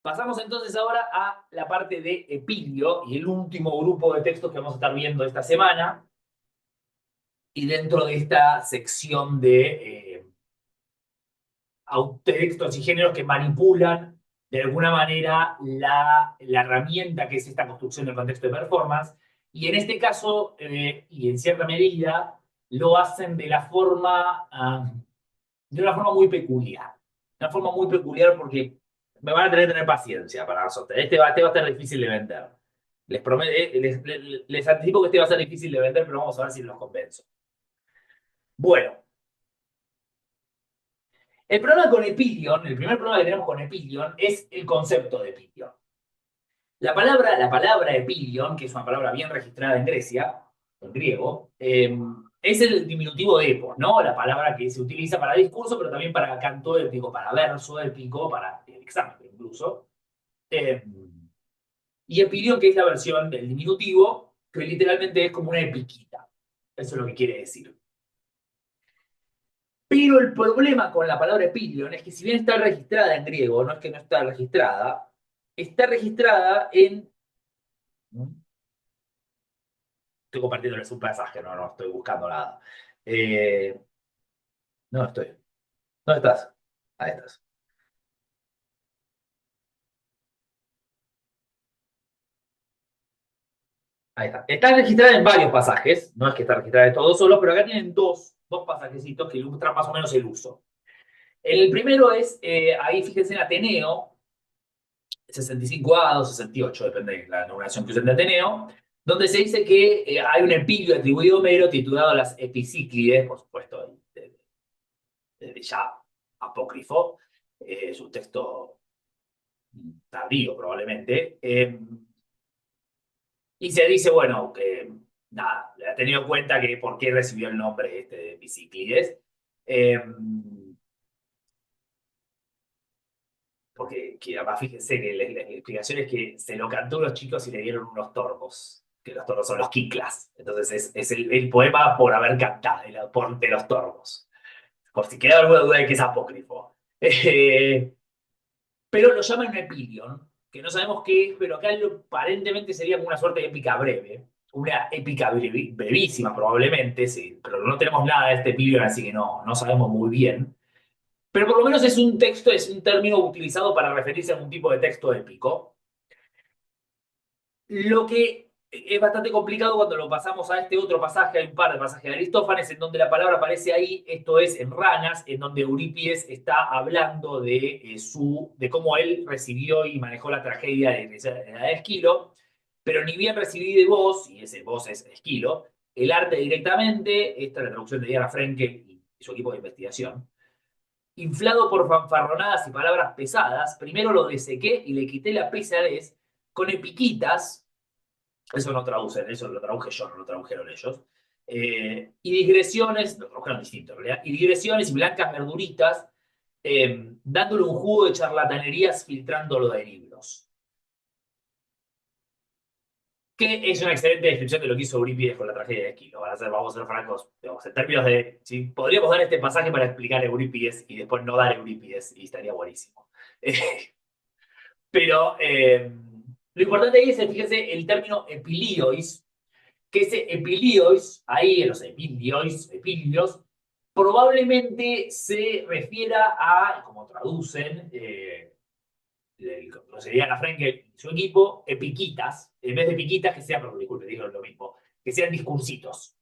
Pasamos entonces ahora a la parte de Epilio y el último grupo de textos que vamos a estar viendo esta semana. Y dentro de esta sección de textos y géneros que manipulan de alguna manera la herramienta que es esta construcción del contexto de performance. Y en este caso, y en cierta medida, lo hacen de una forma muy peculiar. Una forma muy peculiar porque me van a tener paciencia para nosotros. Este va a estar difícil de vender. Les anticipo que este va a ser difícil de vender, pero vamos a ver si los convenzo. Bueno, el problema con Epilion, el primer problema que tenemos con Epilion es el concepto de Epilion. La palabra Epilion, que es una palabra bien registrada en Grecia, en griego, es el diminutivo de epos, ¿no? La palabra que se utiliza para discurso, pero también para canto épico, para verso épico, para el examen incluso. Eh, y Epilion, que es la versión del diminutivo, que literalmente es como una epiquita. Eso es lo que quiere decir. Pero el problema con la palabra epilion es que si bien está registrada en griego, no es que no está registrada en... Estoy compartiéndoles un pasaje, no estoy buscando nada. Eh, no estoy. ¿Dónde estás? Ahí estás. Ahí está. Está registrada en varios pasajes, no es que está registrada de todos solos, pero acá tienen dos pasajecitos que ilustran más o menos el uso. El primero es, ahí fíjense en Ateneo, 65A, 268, depende de la numeración que usen de Ateneo, donde se dice que hay un epilio atribuido a Homero titulado Las Epicíclides, por supuesto, ya apócrifo, es un texto tardío probablemente, y se dice, bueno, que nada, ha tenido en cuenta que por qué recibió el nombre este de Epicíclides, eh, porque que además fíjense que la explicación es que se lo cantó a los chicos y le dieron unos torbos, que los torbos son los kiklas. Entonces es el poema por haber cantado, de los torbos. Por si queda alguna duda de que es apócrifo. Pero lo llaman un epilion, que no sabemos qué es, pero acá aparentemente sería como una suerte de épica breve. Una épica brevísima probablemente, sí, pero no tenemos nada de este epilion, así que no sabemos muy bien. Pero por lo menos es un texto, es un término utilizado para referirse a algún tipo de texto épico. Lo que es bastante complicado cuando lo pasamos a este otro pasaje, hay un par de pasajes de Aristófanes en donde la palabra aparece ahí, esto es en Ranas, en donde Eurípides está hablando de cómo él recibió y manejó la tragedia de Esquilo, pero ni bien recibí de vos, y ese vos es Esquilo, el arte directamente, esta es la traducción de Diana Frenkel y su equipo de investigación, inflado por fanfarronadas y palabras pesadas, primero lo desequé y le quité la pesadez con epiquitas, eso no traducen, eso lo traduje yo, no lo tradujeron ellos, y digresiones, lo tradujeron distinto en realidad, y digresiones y blancas verduritas, dándole un jugo de charlatanerías filtrándolo de libros. Que es una excelente descripción de lo que hizo Eurípides con la tragedia de Esquilo. Vamos a ser francos, digamos, en términos de, si podríamos dar este pasaje para explicar Eurípides y después no dar Eurípides, y estaría buenísimo. Pero lo importante ahí es, fíjense, el término epiliois, que ese epiliois, ahí en los epilios, probablemente se refiera a, como traducen, como sería la Frenkel y su equipo, epiquitas, en vez de piquitas que sean, perdón, disculpe, digo lo mismo, que sean discursitos,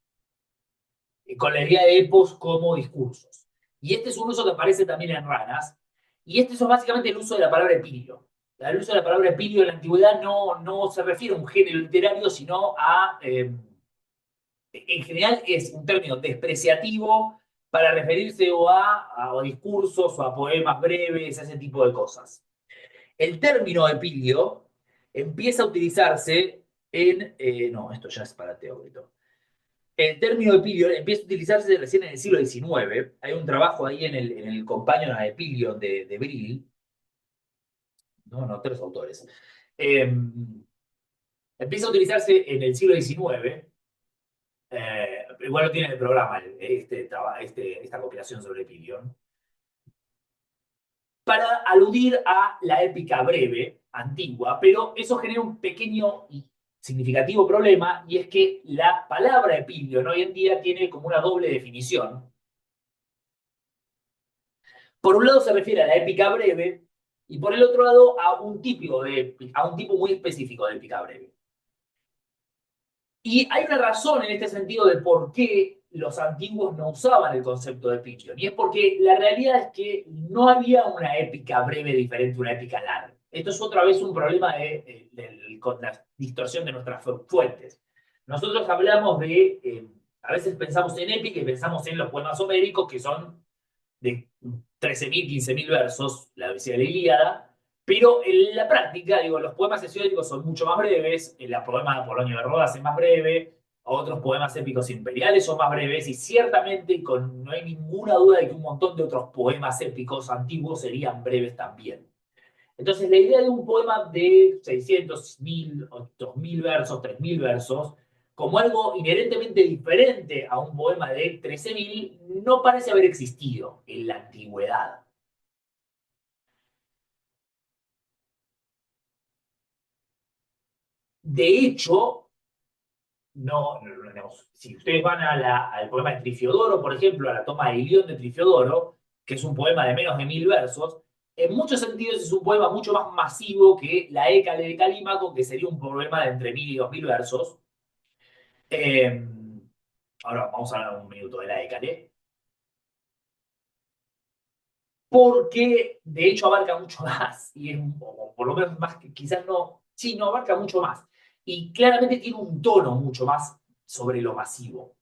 con la idea de epos como discursos. Y este es un uso que aparece también en Ranas, y este es básicamente el uso de la palabra epilio. El uso de la palabra epilio en la antigüedad no se refiere a un género literario, sino a, en general es un término despreciativo para referirse a discursos o a poemas breves, a ese tipo de cosas. El término epilio empieza a utilizarse no, esto ya es para Teócrito. El término epilio empieza a utilizarse recién en el siglo XIX. Hay un trabajo ahí en el Companion a Epilio de Brill. No, tres autores. Eh, Empieza a utilizarse en el siglo XIX. Igual lo tiene en el programa, esta compilación sobre Epilio. para aludir a la épica breve, antigua, pero eso genera un pequeño y significativo problema, y es que la palabra epílogo hoy en día tiene como una doble definición. Por un lado se refiere a la épica breve, y por el otro lado a un tipo muy específico de épica breve. Y hay una razón en este sentido de por qué los antiguos no usaban el concepto de Pichion. Y es porque la realidad es que no había una épica breve diferente a una épica larga. Esto es otra vez un problema con la distorsión de nuestras fuentes. Nosotros hablamos a veces pensamos en épica y pensamos en los poemas homéricos que son de 13.000, 15.000 versos, la Odisea de la Ilíada, pero en la práctica, digo, los poemas hesiódicos son mucho más breves, el poema de Apolonio de Rodas es más breve, otros poemas épicos imperiales son más breves, y ciertamente no hay ninguna duda de que un montón de otros poemas épicos antiguos serían breves también. Entonces, la idea de un poema de 600, 1000, 2000 versos, 3000 versos, como algo inherentemente diferente a un poema de 13.000, no parece haber existido en la antigüedad. De hecho, si ustedes van al poema de Trifiodoro, por ejemplo, a la toma de Ilión de Trifiodoro, que es un poema de menos de 1000 versos, en muchos sentidos es un poema mucho más masivo que la Hécale de Calímaco, que sería un poema de entre 1000 y 2000 versos. Eh, Ahora vamos a hablar un minuto de la Hécale, porque de hecho abarca mucho más, y es o por lo menos más que quizás no, sí, no abarca mucho más, y claramente tiene un tono mucho más sobre lo masivo.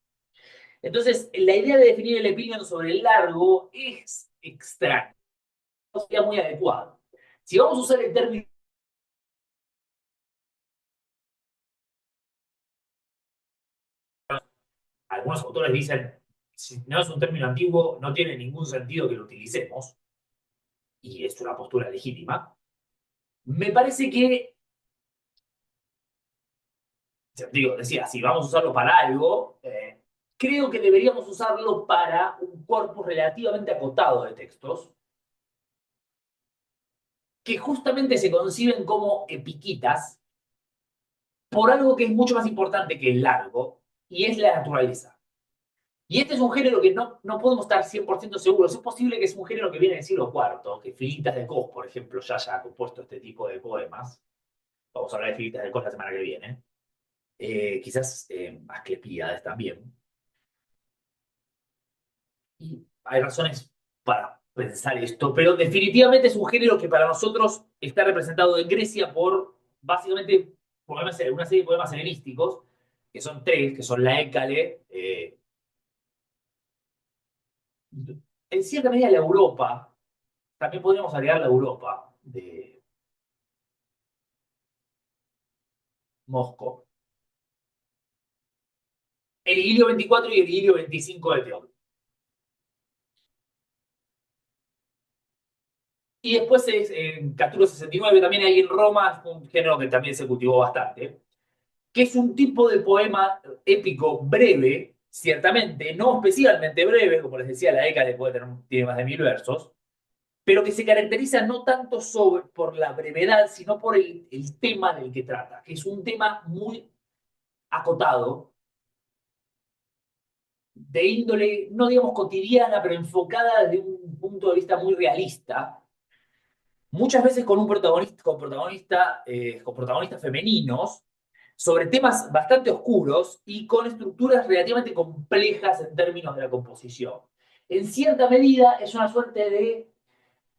Entonces, la idea de definir el epílogo sobre el largo es extraña, no sería muy adecuado. Si vamos a usar el término, algunos autores dicen, si no es un término antiguo, no tiene ningún sentido que lo utilicemos, y es una postura legítima. Me parece que, digo, decía, si vamos a usarlo para algo, creo que deberíamos usarlo para un corpus relativamente acotado de textos, que justamente se conciben como epiquitas por algo que es mucho más importante que el largo, y es la naturaleza. Y este es un género que no podemos estar 100% seguros. Es posible que es un género que viene del siglo IV, que Filitas de Cos, por ejemplo, ya haya compuesto este tipo de poemas. Vamos a hablar de Filitas de Cos la semana que viene. Quizás Asclepíades también. Y hay razones para pensar esto, pero definitivamente es un género que para nosotros está representado en Grecia por básicamente una serie de poemas helenísticos, que son tres, que son la Écale, en cierta medida la Europa, también podríamos agregar la Europa de Mosco, el Ilio 24 y el Ilio 25 de Teón. Y después en Catulo 69, también ahí en Roma, un género que también se cultivó bastante, que es un tipo de poema épico breve, ciertamente, no especialmente breve, como les decía, la década tiene más de 1000 versos, pero que se caracteriza no tanto por la brevedad, sino por el tema del que trata, que es un tema muy acotado, de índole, no digamos cotidiana, pero enfocada desde un punto de vista muy realista, muchas veces con protagonistas femeninos, sobre temas bastante oscuros y con estructuras relativamente complejas en términos de la composición. En cierta medida es una suerte de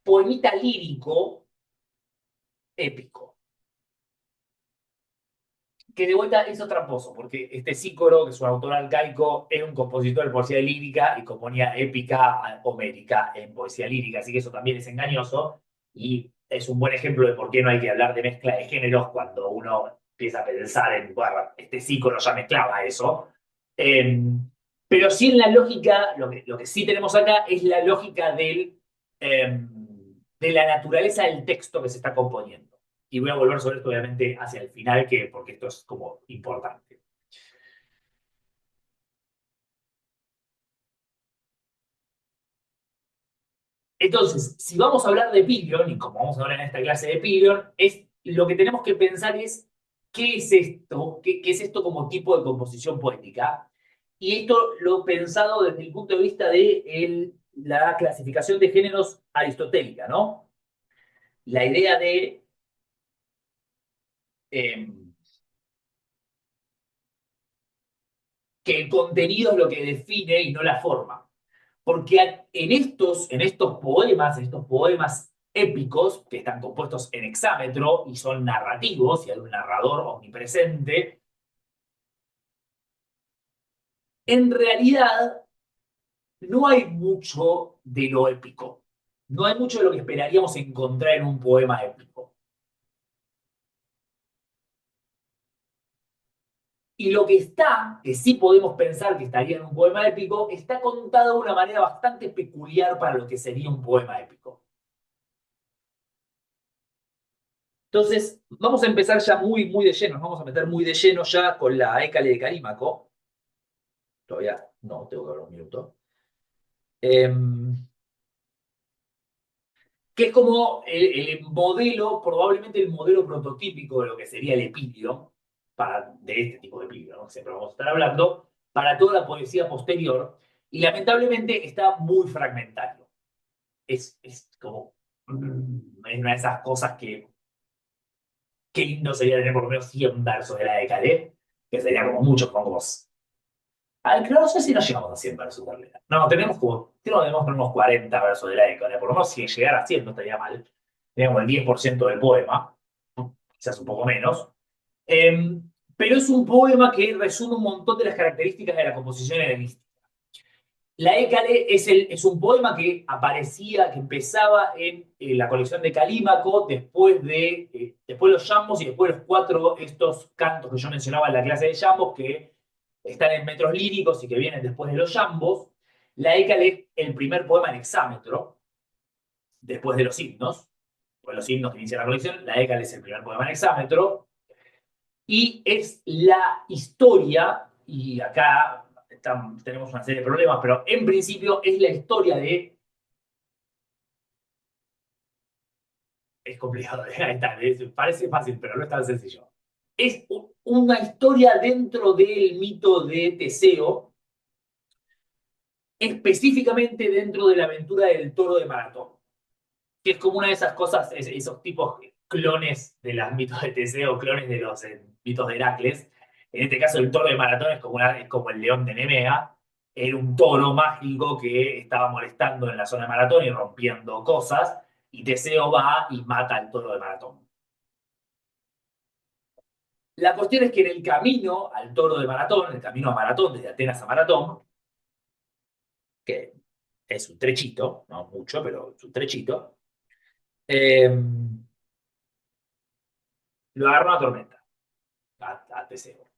poemita lírico épico, que de vuelta es tramposo, porque este Sícoro, que es un autor arcaico, era un compositor de poesía lírica y componía épica homérica en poesía lírica, así que eso también es engañoso y es un buen ejemplo de por qué no hay que hablar de mezcla de géneros cuando uno empieza a pensar en, bueno, este Sícoro ya mezclaba eso. Eh, pero sí en la lógica, lo que sí tenemos acá es la lógica de la naturaleza del texto que se está componiendo. Y voy a volver sobre esto, obviamente, hacia el final, porque esto es como importante. Entonces, si vamos a hablar de Pilion, y como vamos a hablar en esta clase de Pilion, lo que tenemos que pensar es qué es esto, qué es esto como tipo de composición poética. Y esto lo he pensado desde el punto de vista de la clasificación de géneros aristotélica, ¿no? La idea de eh, que el contenido es lo que define y no la forma. Porque en estos poemas épicos, que están compuestos en hexámetro y son narrativos, y hay un narrador omnipresente, en realidad no hay mucho de lo épico. No hay mucho de lo que esperaríamos encontrar en un poema épico. Y lo que está, que sí podemos pensar que estaría en un poema épico, está contado de una manera bastante peculiar para lo que sería un poema épico. Entonces, vamos a empezar ya muy de lleno, nos vamos a meter muy de lleno ya con la Écale de Calímaco. Todavía no, tengo que hablar un minuto. Que es como el modelo, probablemente el modelo prototípico de lo que sería el epílogo, de este tipo de epílogo, ¿no? Siempre vamos a estar hablando, para toda la poesía posterior, y lamentablemente está muy fragmentario. Es como, es una de esas cosas que, qué lindo sería tener por lo menos 100 versos de la Décade, que sería como mucho, como no sé si nos llegamos a 100 versos de la. No, tenemos unos 40 versos de la Décade, por lo menos si llegara a 100 no estaría mal. Tenemos el 10% del poema, quizás un poco menos. Eh, pero es un poema que resume un montón de las características de la composición helenística. La Écale es un poema que aparecía, que empezaba en la colección de Calímaco, después los yambos y después los cuatro, estos cantos que yo mencionaba en la clase de yambos, que están en metros líricos y que vienen después de los yambos. La Écale es el primer poema en hexámetro, después de los himnos, pues los himnos que inicia la colección. La Écale es el primer poema en hexámetro, y es la historia, y acá tenemos una serie de problemas, pero en principio es la historia de. Es complicado, ahí está, parece fácil, pero no es tan sencillo. Es una historia dentro del mito de Teseo, específicamente dentro de la aventura del toro de Maratón, que es como una de esas cosas, esos tipos clones de los mitos de Teseo, clones de los mitos de Heracles. En este caso, el toro de Maratón es como el león de Nemea. Era un toro mágico que estaba molestando en la zona de Maratón y rompiendo cosas, y Teseo va y mata al toro de Maratón. La cuestión es que en el camino al toro de Maratón, el camino a Maratón, desde Atenas a Maratón, que es un trechito, no mucho, pero es un trechito, eh, lo agarra una tormenta a Teseo.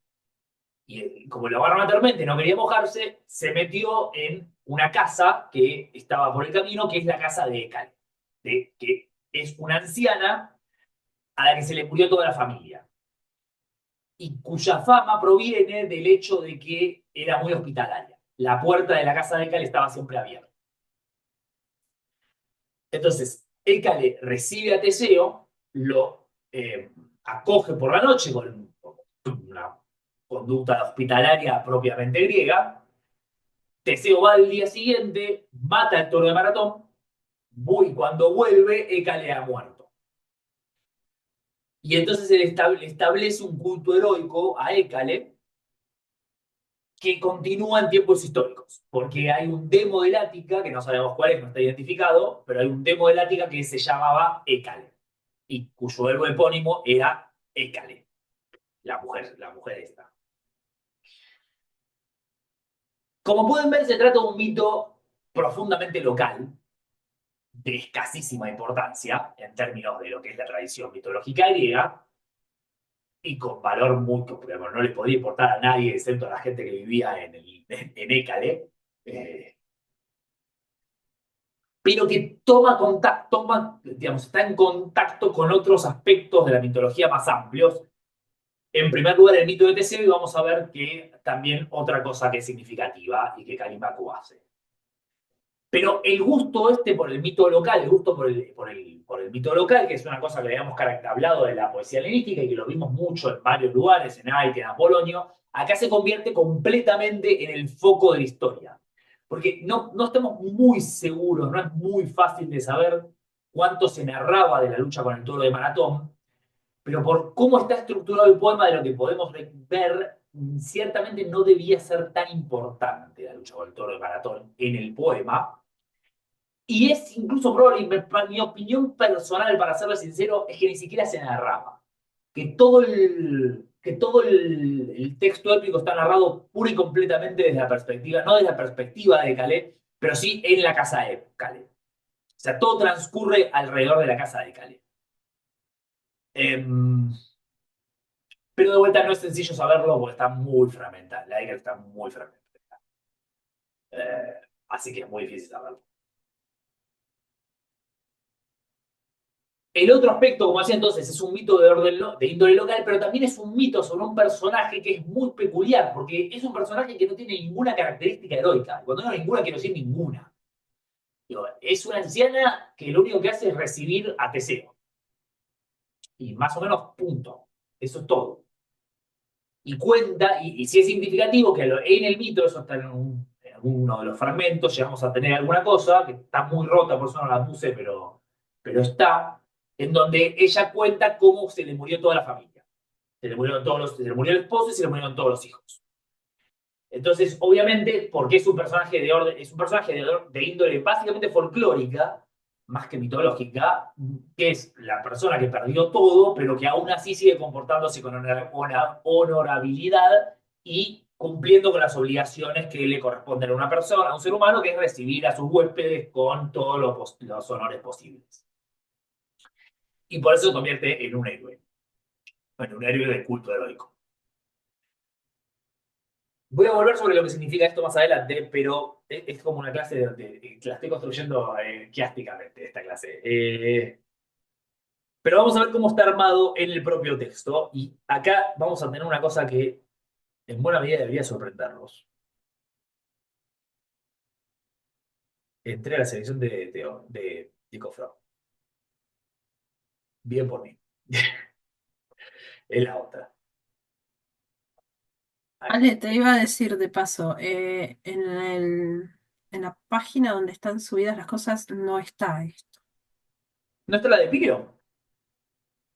Y como lo agarró una tormenta y no quería mojarse, se metió en una casa que estaba por el camino, que es la casa de Écale, que es una anciana a la que se le murió toda la familia, y cuya fama proviene del hecho de que era muy hospitalaria. La puerta de la casa de Écale estaba siempre abierta. Entonces, Écale recibe a Teseo, lo acoge por la noche con una conducta hospitalaria propiamente griega. Teseo va al día siguiente, mata al toro de Maratón, y cuando vuelve, Écale ha muerto. Y entonces él establece un culto heroico a Écale que continúa en tiempos históricos, porque hay un demo del Ática, que no sabemos cuál es, no está identificado, pero hay un demo del Ática que se llamaba Écale, y cuyo verbo epónimo era Écale, la mujer esta. Como pueden ver, se trata de un mito profundamente local, de escasísima importancia en términos de lo que es la tradición mitológica griega, y con valor muy, porque no le podía importar a nadie, excepto a la gente que vivía en Écale, pero que digamos, está en contacto con otros aspectos de la mitología más amplios. En primer lugar, el mito de Teseo, y vamos a ver que también otra cosa que es significativa y que Calímaco hace. Pero el gusto este por el mito local, el gusto por el mito local, que es una cosa que habíamos hablado de la poesía helenística y que lo vimos mucho en varios lugares, en Haití, en Apolonio, acá se convierte completamente en el foco de la historia. Porque no estamos muy seguros, no es muy fácil de saber cuánto se narraba de la lucha con el toro de Maratón, pero por cómo está estructurado el poema, de lo que podemos ver, ciertamente no debía ser tan importante la lucha con el toro de Maratón en el poema. Y es incluso probable, mi opinión personal, para serlo sincero, es que ni siquiera se narraba. Que todo el texto épico está narrado pura y completamente desde la perspectiva, no desde la perspectiva de Calais, pero sí en la casa de Calais. O sea, todo transcurre alrededor de la casa de Calais. Pero de vuelta no es sencillo saberlo porque está muy fragmentada. La década está muy fragmentada. Eh, Así que es muy difícil saberlo. El otro aspecto, como decía entonces, es un mito de índole local, pero también es un mito sobre un personaje que es muy peculiar, porque es un personaje que no tiene ninguna característica heroica. Cuando digo ninguna, quiero decir ninguna. Digo, es una anciana que lo único que hace es recibir a Teseo. Y más o menos, punto. Eso es todo. Y cuenta, y sí es significativo que en el mito, eso está en uno de los fragmentos, llegamos a tener alguna cosa que está muy rota, por eso no la puse, pero está, en donde ella cuenta cómo se le murió toda la familia. Se le murió el esposo y se le murieron todos los hijos. Entonces, obviamente, porque es un personaje de orden, es un personaje de índole básicamente folclórica, más que mitológica, que es la persona que perdió todo, pero que aún así sigue comportándose con honorabilidad y cumpliendo con las obligaciones que le corresponden a una persona, a un ser humano, que es recibir a sus huéspedes con todos los honores posibles. Y por eso se convierte en un héroe de culto heroico. Voy a volver sobre lo que significa esto más adelante, pero es como una clase que la estoy construyendo quiásticamente, esta clase. Pero vamos a ver cómo está armado en el propio texto. Y acá vamos a tener una cosa que en buena medida debería sorprendernos. Entré a la selección de Cofrado. Bien por mí. Es la otra. Ahí está. Ale, te iba a decir de paso, en la página donde están subidas las cosas no está esto. ¿No está la de Piqueo?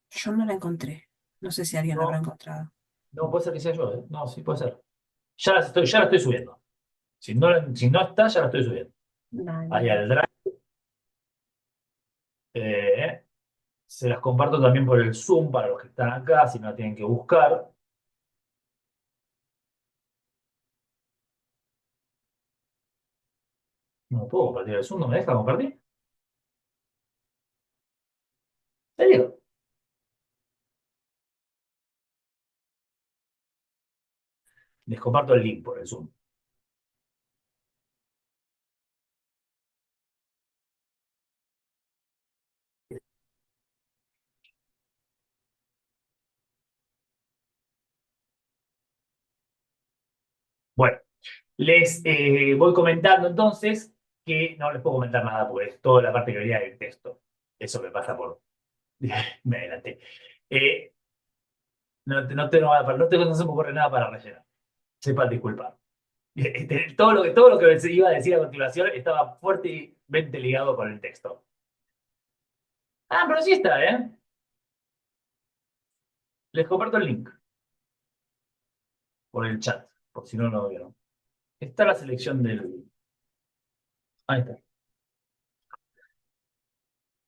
Yo no la encontré. No sé si alguien la habrá No, encontrado. no puede ser que sea yo, ¿eh? No, sí puede ser. Ya la estoy subiendo. Si no está, ya la estoy subiendo. Dale, Ahí dale. al Drive. Eh, Se las comparto también por el Zoom para los que están acá, si no la tienen que buscar. No puedo compartir el Zoom, ¿no me deja compartir? ¿En serio? Les comparto el link por el Zoom. Bueno, les voy comentando entonces que no les puedo comentar nada porque es toda la parte que venía del texto. Eso me pasa por... Me adelanté. Eh, no se me ocurre nada para rellenar. Sepan disculpar. Todo lo que se iba a decir a continuación estaba fuertemente ligado con el texto. Ah, pero sí está, ¿eh? Les comparto el link por el chat, por si no lo vieron. Está la selección del... Ahí está.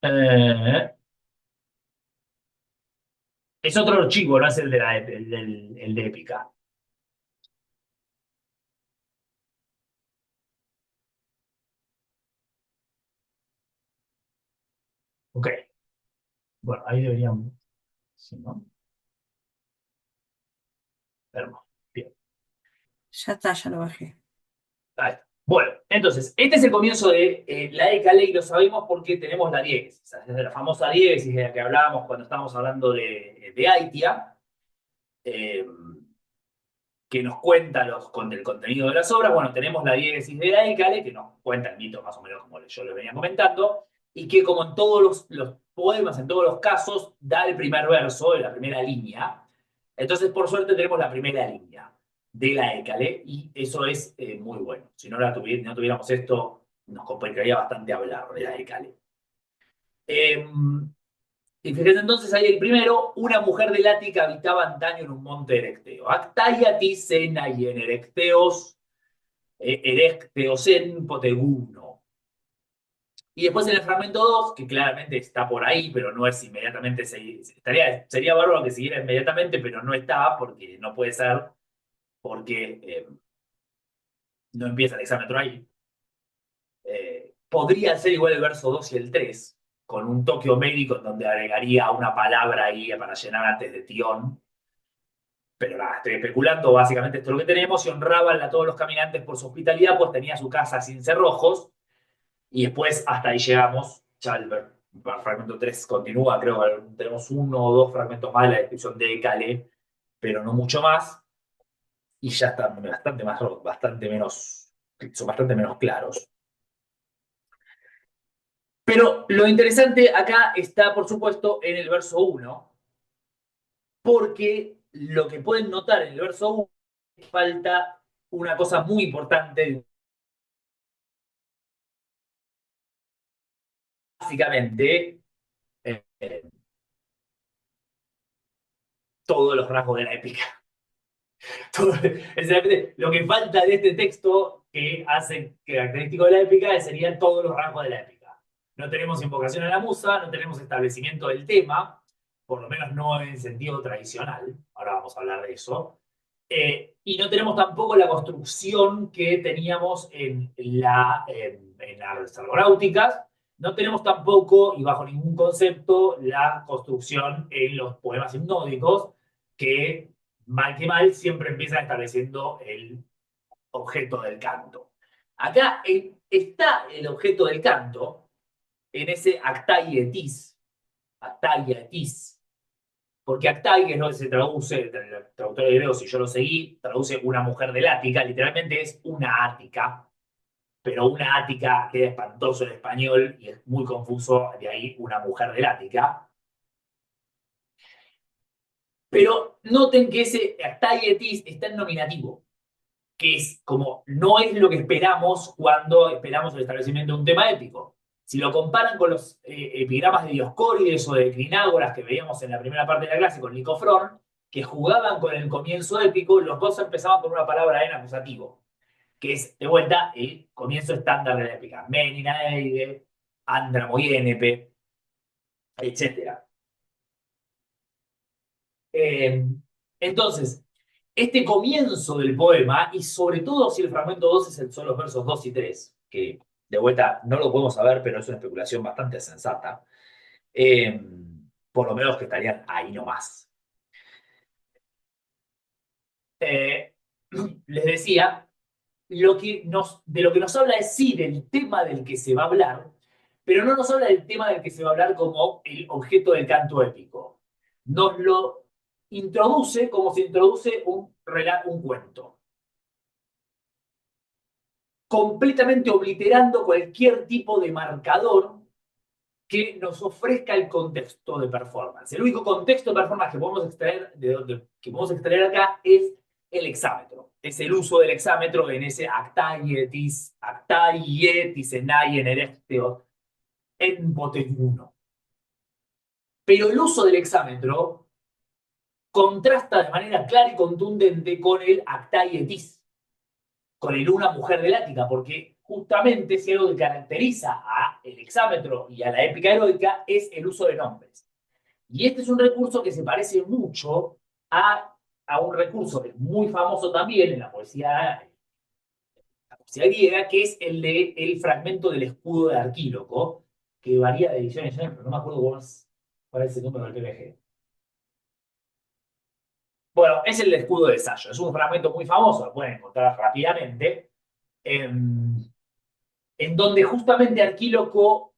Eh, es otro archivo, no es el de Épica. Ok, bueno, ahí deberían... Sí, ¿no? Hermoso. Bien. Ya está, ya lo bajé. Ahí está. Bueno, entonces, este es el comienzo de la ECA y lo sabemos porque tenemos la diégesis. Es la famosa diégesis de la que hablábamos cuando estábamos hablando de Aitia. Eh, que nos cuenta con el contenido de las obras. Bueno, tenemos la diégesis de la Écale, que nos cuenta el mito más o menos como yo les venía comentando, y que como en todos los poemas, en todos los casos, da el primer verso, la primera línea. Entonces, por suerte, tenemos la primera línea de la Écale, y eso es muy bueno. Si no, no tuviéramos esto, nos complicaría bastante hablar de la Écale. Y fíjense entonces ahí el primero, una mujer del Ática habitaba antaño en un monte erecteo. Actaiatis sena y en erecteos en poteguno. Y después en el fragmento 2, que claramente está por ahí, pero no es inmediatamente, sería bárbaro que siguiera inmediatamente, pero no está, porque no puede ser, porque no empieza el exámetro ahí. Podría ser igual el verso 2 y el 3, con un toque homérico en donde agregaría una palabra ahí para llenar antes de Tión. Pero nada, estoy especulando, básicamente esto es lo que tenemos, y honraban a todos los caminantes por su hospitalidad, pues tenía su casa sin cerrojos, y después hasta ahí llegamos. Ya el fragmento 3 continúa, creo que tenemos uno o dos fragmentos más de la descripción de Calais, pero no mucho más, y ya están son bastante menos claros. Pero lo interesante acá está, por supuesto, en el verso 1, porque lo que pueden notar en el verso 1 es que falta una cosa muy importante, básicamente, todos los rasgos de la épica. Lo que falta de este texto que hace característico de la épica serían todos los rasgos de la épica. No tenemos invocación a la musa, no tenemos establecimiento del tema, por lo menos no en sentido tradicional, ahora vamos a hablar de eso, y no tenemos tampoco la construcción que teníamos en las argonáuticas, no tenemos tampoco, y bajo ningún concepto, la construcción en los poemas hipnóticos, que mal que mal siempre empiezan estableciendo el objeto del canto. Acá está el objeto del canto en ese actaietis, porque actai, que es lo que se traduce, el traductor de griego, si yo lo seguí, traduce una mujer del Ática, literalmente es una ática, pero una ática queda espantoso en español y es muy confuso, de ahí una mujer del Ática. Pero noten que ese actaietis está en nominativo, que es como no es lo que esperamos cuando esperamos el establecimiento de un tema épico. Si lo comparan con los epigramas de Dioscórides o de Crinágoras que veíamos en la primera parte de la clase con Nicofrón, que jugaban con el comienzo épico, los dos empezaban con una palabra en acusativo, que es, de vuelta, el comienzo estándar de la épica. Menina, Eide, Andramo, Ienepe, etc. Entonces, este comienzo del poema, y sobre todo si el fragmento 2 son los versos 2 y 3, que de vuelta no lo podemos saber, pero es una especulación bastante sensata, eh, por lo menos que estarían ahí nomás. Eh, Les decía, de lo que nos habla es sí del tema del que se va a hablar, pero no nos habla del tema del que se va a hablar como el objeto del canto épico. Nos lo introduce como se introduce un cuento, completamente obliterando cualquier tipo de marcador que nos ofrezca el contexto de performance. El único contexto de performance que podemos extraer, que podemos extraer acá es el hexámetro. Es el uso del hexámetro en ese actaietis enai en erecteo en poteguno. Pero el uso del hexámetro contrasta de manera clara y contundente con el actaietis, con el una mujer del Ática, porque justamente si algo que caracteriza al hexámetro y a la épica heroica es el uso de nombres. Y este es un recurso que se parece mucho a un recurso que es muy famoso también en la poesía griega, que es el de el fragmento del escudo de Arquíloco, que varía de edición en edición, pero no me acuerdo cuál es el número del PPG. Bueno, es el escudo de Sayo, es un fragmento muy famoso, lo pueden encontrar rápidamente, en donde justamente Arquíloco,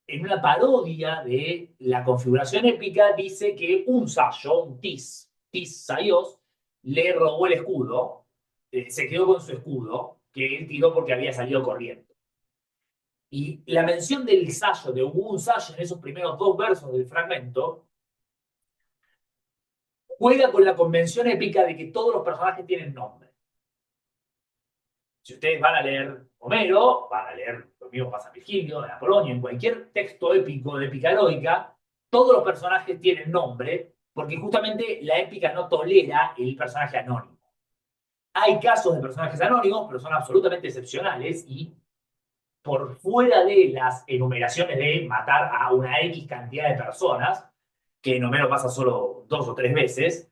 en una parodia de la configuración épica, dice que un Sayo, un tis sayos, le robó el escudo, se quedó con su escudo, que él tiró porque había salido corriendo. Y la mención del sayo, de hubo un sayo en esos primeros dos versos del fragmento, juega con la convención épica de que todos los personajes tienen nombre. Si ustedes van a leer Homero, van a leer lo mismo pasa en Virgilio, en Apolonio, en cualquier texto épico de épica heroica, todos los personajes tienen nombre, porque justamente la épica no tolera el personaje anónimo. Hay casos de personajes anónimos, pero son absolutamente excepcionales y por fuera de las enumeraciones de matar a una X cantidad de personas, que en Homero pasa solo 2 o 3 veces,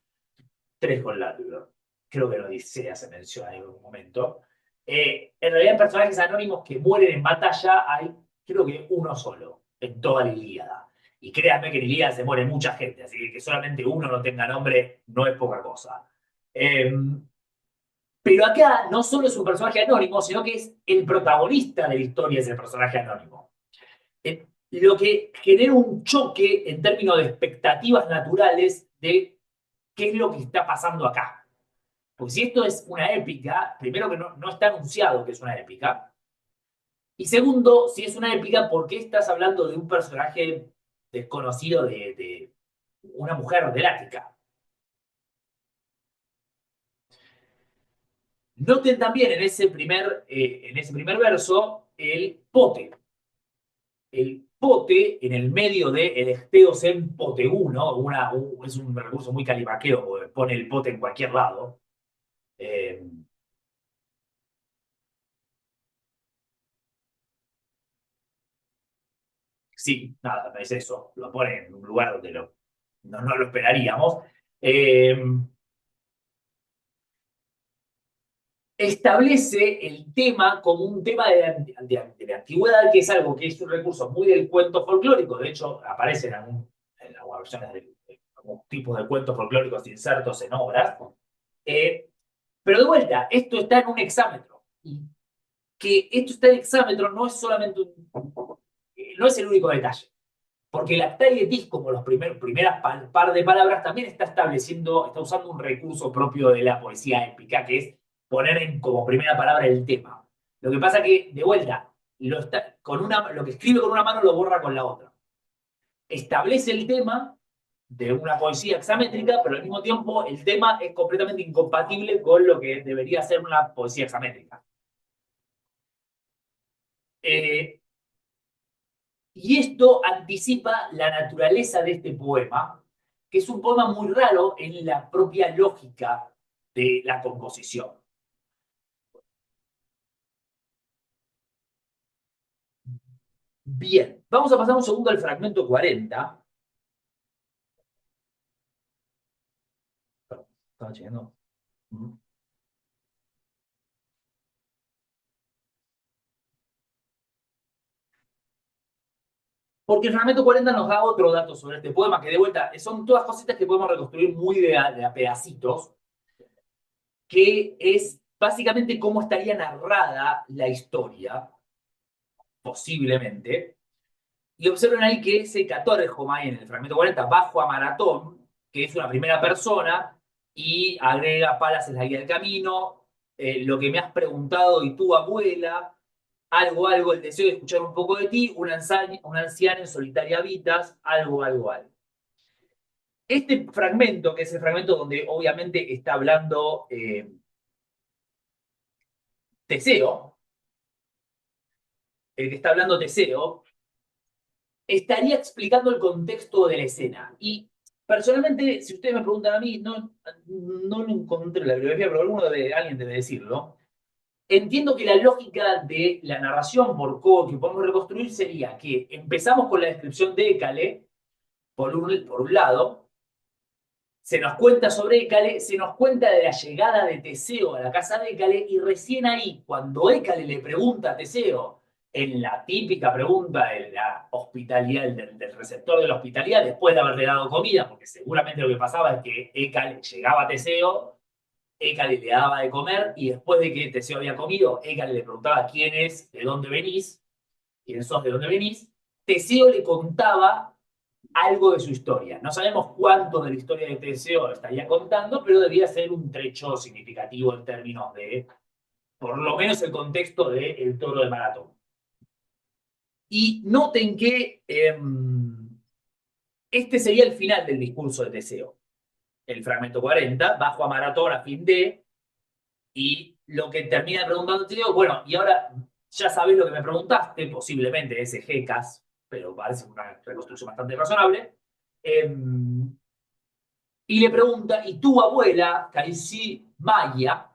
3 con la... Creo que en Odisea se menciona en algún momento. En realidad, personajes anónimos que mueren en batalla hay, creo que uno solo, en toda la Ilíada. Y créanme que en Ilíada se muere mucha gente, así que solamente uno no tenga nombre no es poca cosa. Pero acá no solo es un personaje anónimo, sino que es el protagonista de la historia, es el personaje anónimo. Lo que genera un choque en términos de expectativas naturales de qué es lo que está pasando acá. Porque si esto es una épica, primero que no está anunciado que es una épica. Y segundo, si es una épica, ¿por qué estás hablando de un personaje desconocido de una mujer del Ática? Noten también en ese primer verso el pote. El pote en el medio de el esteos en pote 1, es un recurso muy calimaqueo, porque pone el pote en cualquier lado. Sí, nada, es eso, lo pone en un lugar donde no lo esperaríamos. Eh, Establece el tema como un tema de la antigüedad, que es algo que es un recurso muy del cuento folclórico. De hecho, aparece en algunas versiones de algunos tipos de cuentos folclóricos insertos en obras. Pero de vuelta, esto está en un hexámetro. Y que esto está en hexámetro no es solamente no es el único detalle. Porque el actaietis, como los primeras par de palabras, también está usando un recurso propio de la poesía épica, que es poner como primera palabra el tema. Lo que pasa que, de vuelta, lo que escribe con una mano lo borra con la otra. Establece el tema de una poesía hexamétrica, pero al mismo tiempo el tema es completamente incompatible con lo que debería ser una poesía hexamétrica. Y esto anticipa la naturaleza de este poema, que es un poema muy raro en la propia lógica de la composición. Bien, vamos a pasar un segundo al fragmento 40. Perdón, estaba llegando. Porque el fragmento 40 nos da otro dato sobre este poema, que de vuelta son todas cositas que podemos reconstruir muy de a pedacitos, que es básicamente cómo estaría narrada la historia, posiblemente. Y observen ahí que ese Catorjomai en el fragmento 40 bajo a Maratón, que es una primera persona, y agrega Palas es la guía del camino, lo que me has preguntado y tu abuela, algo, el deseo de escuchar un poco de ti, una anciana en solitaria habitas, algo. Este fragmento, que es el fragmento donde obviamente está hablando Teseo, el que está hablando Teseo, estaría explicando el contexto de la escena. Y personalmente, si ustedes me preguntan a mí, no lo encontré en la bibliografía, pero alguien debe decirlo. Entiendo que la lógica de la narración que podemos reconstruir sería que empezamos con la descripción de Écale, por un lado, se nos cuenta sobre Écale, se nos cuenta de la llegada de Teseo a la casa de Écale, y recién ahí, cuando Écale le pregunta a Teseo, en la típica pregunta de la hospitalidad, del receptor de la hospitalidad, después de haberle dado comida, porque seguramente lo que pasaba es que Écale llegaba a Teseo, Écale le daba de comer, y después de que Teseo había comido, Écale le preguntaba quién es, de dónde venís, quién sos, de dónde venís. Teseo le contaba algo de su historia. No sabemos cuánto de la historia de Teseo estaría contando, pero debía ser un trecho significativo en términos de, por lo menos, el contexto de El Toro de Maratón. Y noten que este sería el final del discurso de Teseo. El fragmento 40, bajo a Maratón a fin de, y lo que termina preguntando Teseo, bueno, y ahora ya sabés lo que me preguntaste, posiblemente ese Gecas, pero parece una reconstrucción bastante razonable. Y le pregunta, ¿y tu abuela, Caisi Maya?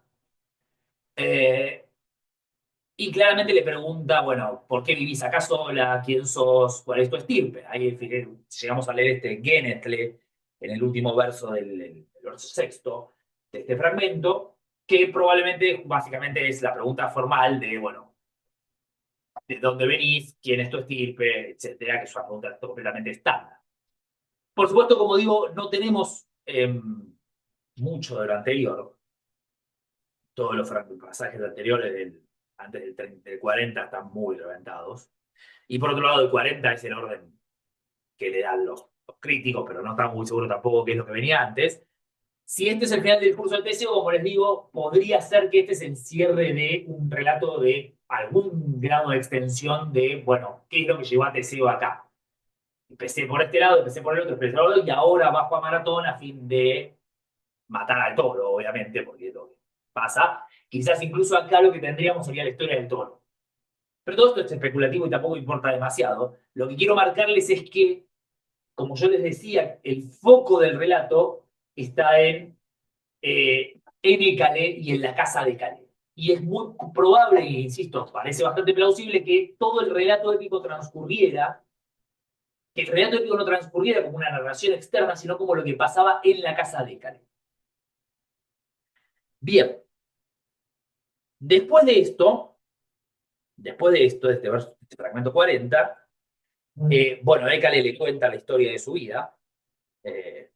Eh, y claramente le pregunta, bueno, ¿por qué vivís acá sola? ¿Quién sos? ¿Cuál es tu estirpe? Ahí llegamos a leer este Genetle en el último verso del verso sexto de este fragmento, que probablemente, básicamente, es la pregunta formal de, bueno, ¿de dónde venís? ¿Quién es tu estirpe? Etcétera, que es una pregunta completamente estándar. Por supuesto, como digo, no tenemos mucho de lo anterior. Todos los pasajes anteriores, antes del 40, están muy reventados. Y por otro lado, el 40 es el orden que le dan los críticos, pero no estamos muy seguros tampoco qué es lo que venía antes. Si este es el final del curso de Teseo, como les digo, podría ser que este es el cierre de un relato de algún grado de extensión de, bueno, ¿qué es lo que llevó a Teseo acá? Empecé por este lado, empecé por el otro, empecé por el otro, y ahora bajo a Maratón a fin de matar al toro, obviamente, porque es lo que pasa. Quizás incluso acá lo que tendríamos sería la historia del toro. Pero todo esto es especulativo y tampoco importa demasiado. Lo que quiero marcarles es que, como yo les decía, el foco del relato está en Calais y en la casa de Calais. Y es muy probable, e insisto, parece bastante plausible que todo el relato épico transcurriera, que el relato épico no transcurriera como una narración externa, sino como lo que pasaba en la casa de Calais. Bien, después de esto, de este fragmento 40, bueno, Écale le cuenta la historia de su vida, eh,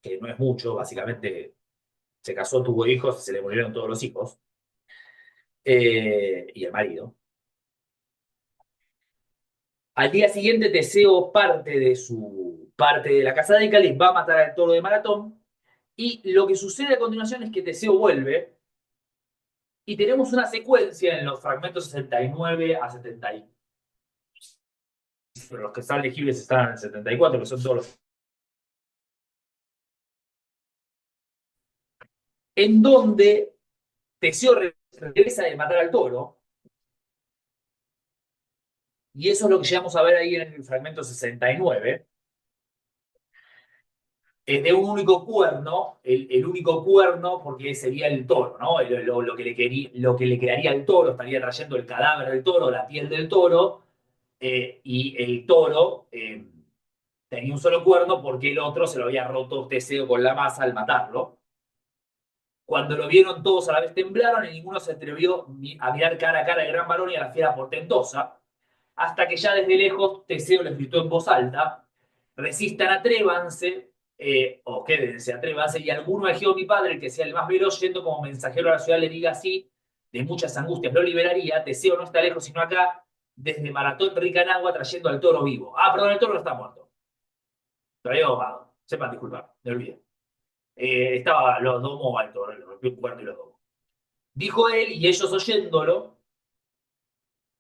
que no es mucho, básicamente se casó, tuvo hijos, se le murieron todos los hijos, y el marido. Al día siguiente, Teseo parte de la casa de Écale, va a matar al toro de Maratón, y lo que sucede a continuación es que Teseo vuelve, y tenemos una secuencia en los fragmentos 69 a 70, pero los que están legibles están en el 74, que son todos los en donde Teseo regresa de matar al toro, y eso es lo que llegamos a ver ahí en el fragmento 69, de un único cuerno, el único cuerno porque sería el toro, ¿no? Lo que le quedaría al toro, estaría trayendo el cadáver del toro, la piel del toro, y el toro tenía un solo cuerno porque el otro se lo había roto Teseo con la masa al matarlo. Cuando lo vieron todos a la vez temblaron y ninguno se atrevió a mirar cara a cara al gran varón y a la fiera portentosa, hasta que ya desde lejos Teseo les gritó en voz alta, resistan, atrévanse, o quédense, atrévanse, y alguno elegió mi padre, el que sea el más veloz, yendo como mensajero a la ciudad, le diga así, de muchas angustias lo liberaría, Teseo no está lejos sino acá, desde Maratón rica en agua, trayendo al toro vivo. Ah, perdón, el toro no está muerto, lo había ahogado, sepan disculpar, me olvidé. Estaba, lo domó al toro, le rompió un cuerno y lo domó. Dijo él, y ellos oyéndolo,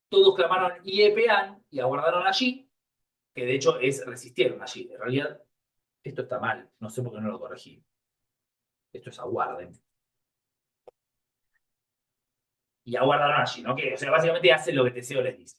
todos clamaron Iepean y aguardaron allí, que de hecho resistieron allí. En realidad, esto está mal, no sé por qué no lo corregí. Esto es aguarden. Y aguardaron allí, ¿no? Que, o sea, básicamente hacen lo que Teseo les dice.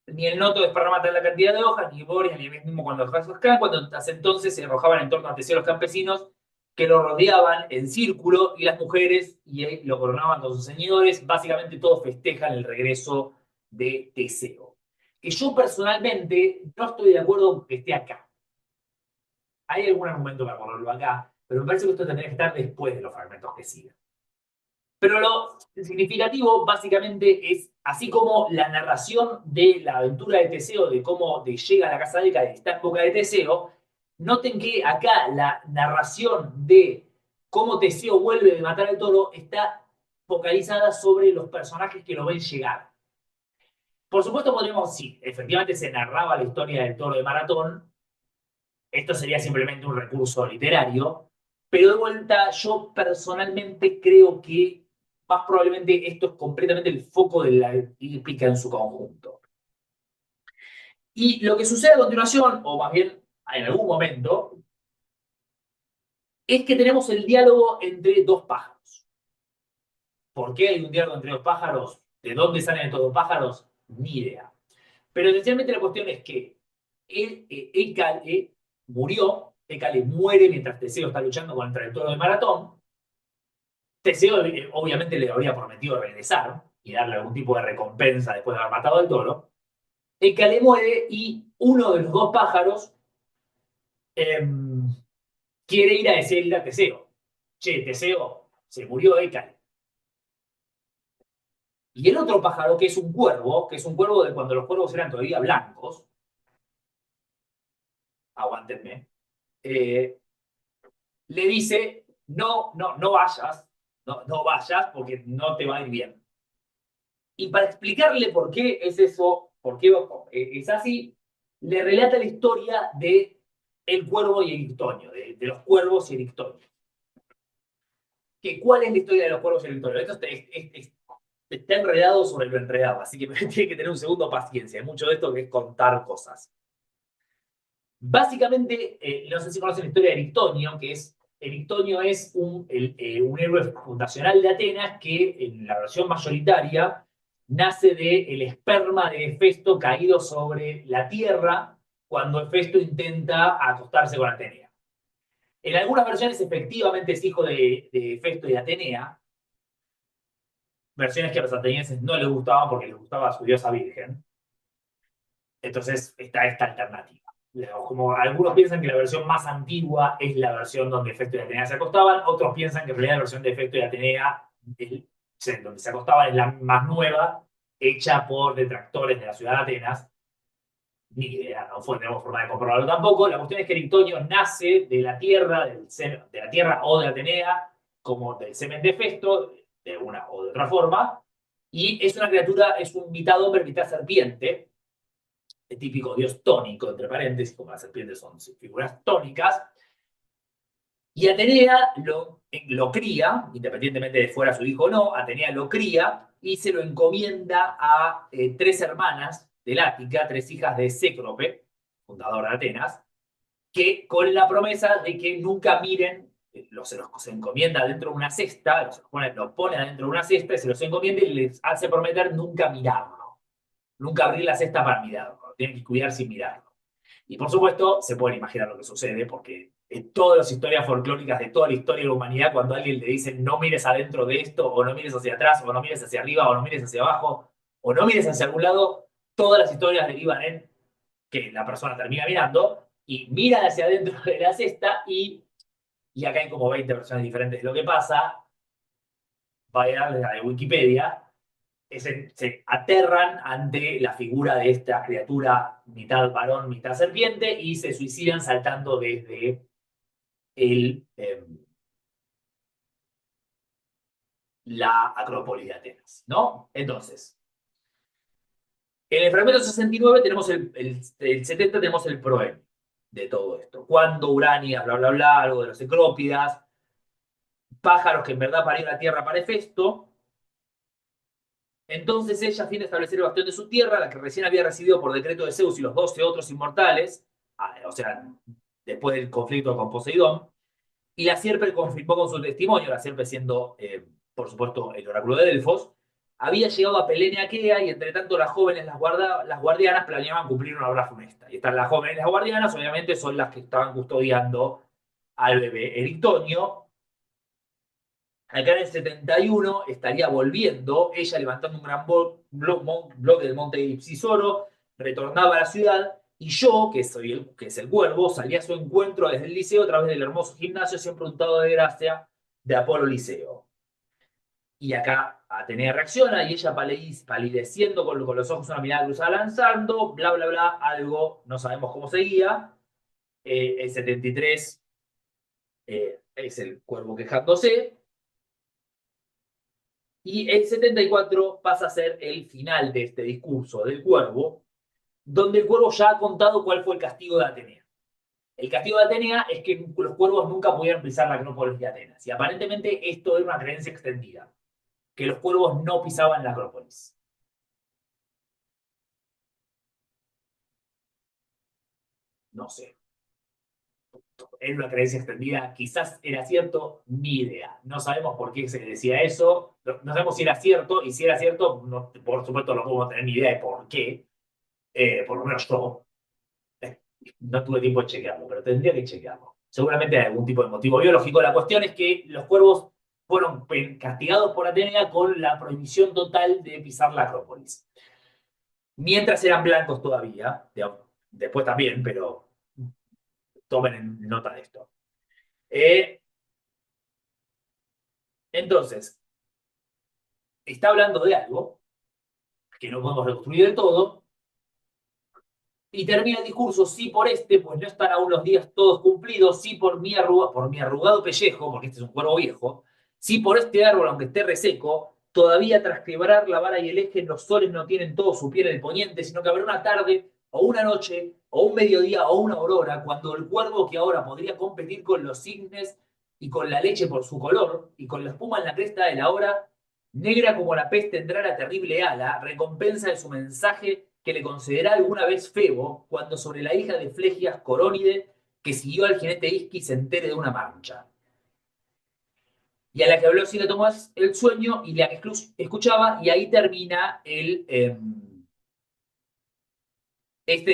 Ni el noto desparrama tal la cantidad de hojas, ni Boris, ni el mismo cuando los casos caen, cuando hasta entonces se arrojaban en torno a Teseo los campesinos que lo rodeaban en círculo y las mujeres y lo coronaban con sus señores. Básicamente todos festejan el regreso de Teseo. Que yo personalmente no estoy de acuerdo con que esté acá. Hay algún argumento para ponerlo acá, pero me parece que esto tendría que estar después de los fragmentos que siguen. Pero lo significativo básicamente es, así como la narración de la aventura de Teseo, de cómo llega a la casa de Écale, está en boca de Teseo, noten que acá la narración de cómo Teseo vuelve de matar al toro está focalizada sobre los personajes que lo ven llegar. Por supuesto podríamos, sí, efectivamente se narraba la historia del toro de Maratón, esto sería simplemente un recurso literario, pero de vuelta yo personalmente creo que más probablemente esto es completamente el foco de la épica en su conjunto. Y lo que sucede a continuación, o más bien en algún momento, es que tenemos el diálogo entre dos pájaros. ¿Por qué hay un diálogo entre dos pájaros? ¿De dónde salen estos dos pájaros? Ni idea. Pero esencialmente la cuestión es que Ekale murió, Ekale muere mientras Teseo está luchando contra el toro de Maratón. Teseo obviamente le habría prometido regresar y darle algún tipo de recompensa después de haber matado al toro. Ekale muere y uno de los dos pájaros eh, quiere ir a decirle a Teseo, che, Teseo, se murió Ekale. Y el otro pájaro, que es un cuervo, que es un cuervo de cuando los cuervos eran todavía blancos, aguántenme, le dice, no, no, no vayas, no, no vayas porque no te va a ir bien. Y para explicarle por qué es eso, por qué es así, le relata la historia de el cuervo y el ictonio, de los cuervos y el ictonio. ¿Cuál es la historia de los cuervos y el ictonio? Esto está enredado sobre lo enredado, así que tiene que tener un segundo paciencia. Hay mucho de esto que es contar cosas. Básicamente, no sé si conocen la historia de Erictonio, que es, Erictonio es un héroe fundacional de Atenas que en la versión mayoritaria nace del esperma de Hefesto caído sobre la tierra cuando Hefesto intenta acostarse con Atenea. En algunas versiones efectivamente es hijo de Hefesto y de Atenea, versiones que a los atenienses no les gustaban porque les gustaba su diosa virgen. Entonces está esta alternativa. Como algunos piensan que la versión más antigua es la versión donde Hefesto y Atenea se acostaban, otros piensan que en realidad la versión de Hefesto y Atenea, donde se acostaban, es la más nueva, hecha por detractores de la ciudad de Atenas. Ni idea, no tenemos forma de comprobarlo tampoco. La cuestión es que Erictonio nace de la tierra, de la tierra o de Atenea, como del semen de Hefesto, de una o de otra forma, y es una criatura, es un mitad hombre, mitad serpiente, el típico dios tónico, entre paréntesis, como las serpientes son figuras tónicas, y Atenea lo cría, independientemente de fuera su hijo o no, Atenea lo cría y se lo encomienda a tres hermanas del Ática, tres hijas de Cécrope, fundador de Atenas, que con la promesa de que nunca miren, se encomienda dentro de una cesta, los pone adentro de una cesta y se los encomienda y les hace prometer nunca mirarlo, nunca abrir la cesta para mirarlo, tienen que cuidar sin mirarlo. Y por supuesto, se pueden imaginar lo que sucede, porque en todas las historias folclóricas de toda la historia de la humanidad, cuando alguien le dice no mires adentro de esto, o no mires hacia atrás, o no mires hacia arriba, o no mires hacia abajo, o no mires hacia algún lado, todas las historias derivan en que la persona termina mirando y mira hacia adentro de la cesta y acá hay como 20 versiones diferentes de lo que pasa. Vaya a la de Wikipedia, se aterran ante la figura de esta criatura mitad varón, mitad serpiente y se suicidan saltando desde el, la Acrópolis de Atenas, ¿no? Entonces, en el fragmento 69 tenemos el 70 tenemos el proemio de todo esto. Cuando Urania, bla, bla, bla, algo de los Cecrópidas, pájaros que en verdad parieron la tierra para Hefesto. Entonces ella, a fin de establecer el bastión de su tierra, la que recién había recibido por decreto de Zeus y los 12 otros inmortales, o sea, después del conflicto con Poseidón, y la sierpe confirmó con su testimonio, la sierpe siendo, por supuesto, el oráculo de Delfos, había llegado a Pelene Aquea y entre tanto las jóvenes, las guardianas, planeaban cumplir una obra funesta. Y están las jóvenes, las guardianas, obviamente son las que estaban custodiando al bebé Erictonio. Acá en el 71 estaría volviendo, ella levantando un gran bloque del monte Ipsisoro, retornaba a la ciudad y yo, que es el cuervo, salía a su encuentro desde el liceo a través del hermoso gimnasio, siempre untado de gracia, de Apolo Liceo. Y acá Atenea reacciona y ella palideciendo con los ojos una mirada cruzada lanzando, bla, bla, bla, algo, no sabemos cómo seguía. El 73 es el cuervo quejándose. Y el 74 pasa a ser el final de este discurso del cuervo, donde el cuervo ya ha contado cuál fue el castigo de Atenea. El castigo de Atenea es que los cuervos nunca pudieron pisar la Acrópolis de Atenas. Y aparentemente esto era una creencia extendida, que los cuervos no pisaban la Acrópolis. No sé. Era una creencia extendida, quizás era cierto, ni idea. No sabemos por qué se decía eso, no sabemos si era cierto, y si era cierto, no, por supuesto no podemos tener ni idea de por qué, por lo menos yo. No tuve tiempo de chequearlo, pero tendría que chequearlo. Seguramente hay algún tipo de motivo biológico. La cuestión es que los cuervos fueron castigados por Atenea con la prohibición total de pisar la Acrópolis. Mientras eran blancos todavía, después también, pero tomen nota de esto. Entonces, está hablando de algo que no podemos reconstruir del todo, y termina el discurso, sí por este, pues no están aún los días todos cumplidos, sí por por mi arrugado pellejo, porque este es un cuervo viejo, sí por este árbol, aunque esté reseco, todavía tras quebrar la vara y el eje, los soles no tienen todo su piel en el poniente, sino que habrá una tarde, o una noche, o un mediodía, o una aurora, cuando el cuervo que ahora podría competir con los cisnes y con la leche por su color, y con la espuma en la cresta de la hora, negra como la pez tendrá la terrible ala, recompensa de su mensaje que le concederá alguna vez Febo, cuando sobre la hija de Flegias Corónide, que siguió al jinete Isqui, se entere de una mancha. Y a la que habló sí le tomó el sueño, y la que escuchaba, y ahí termina este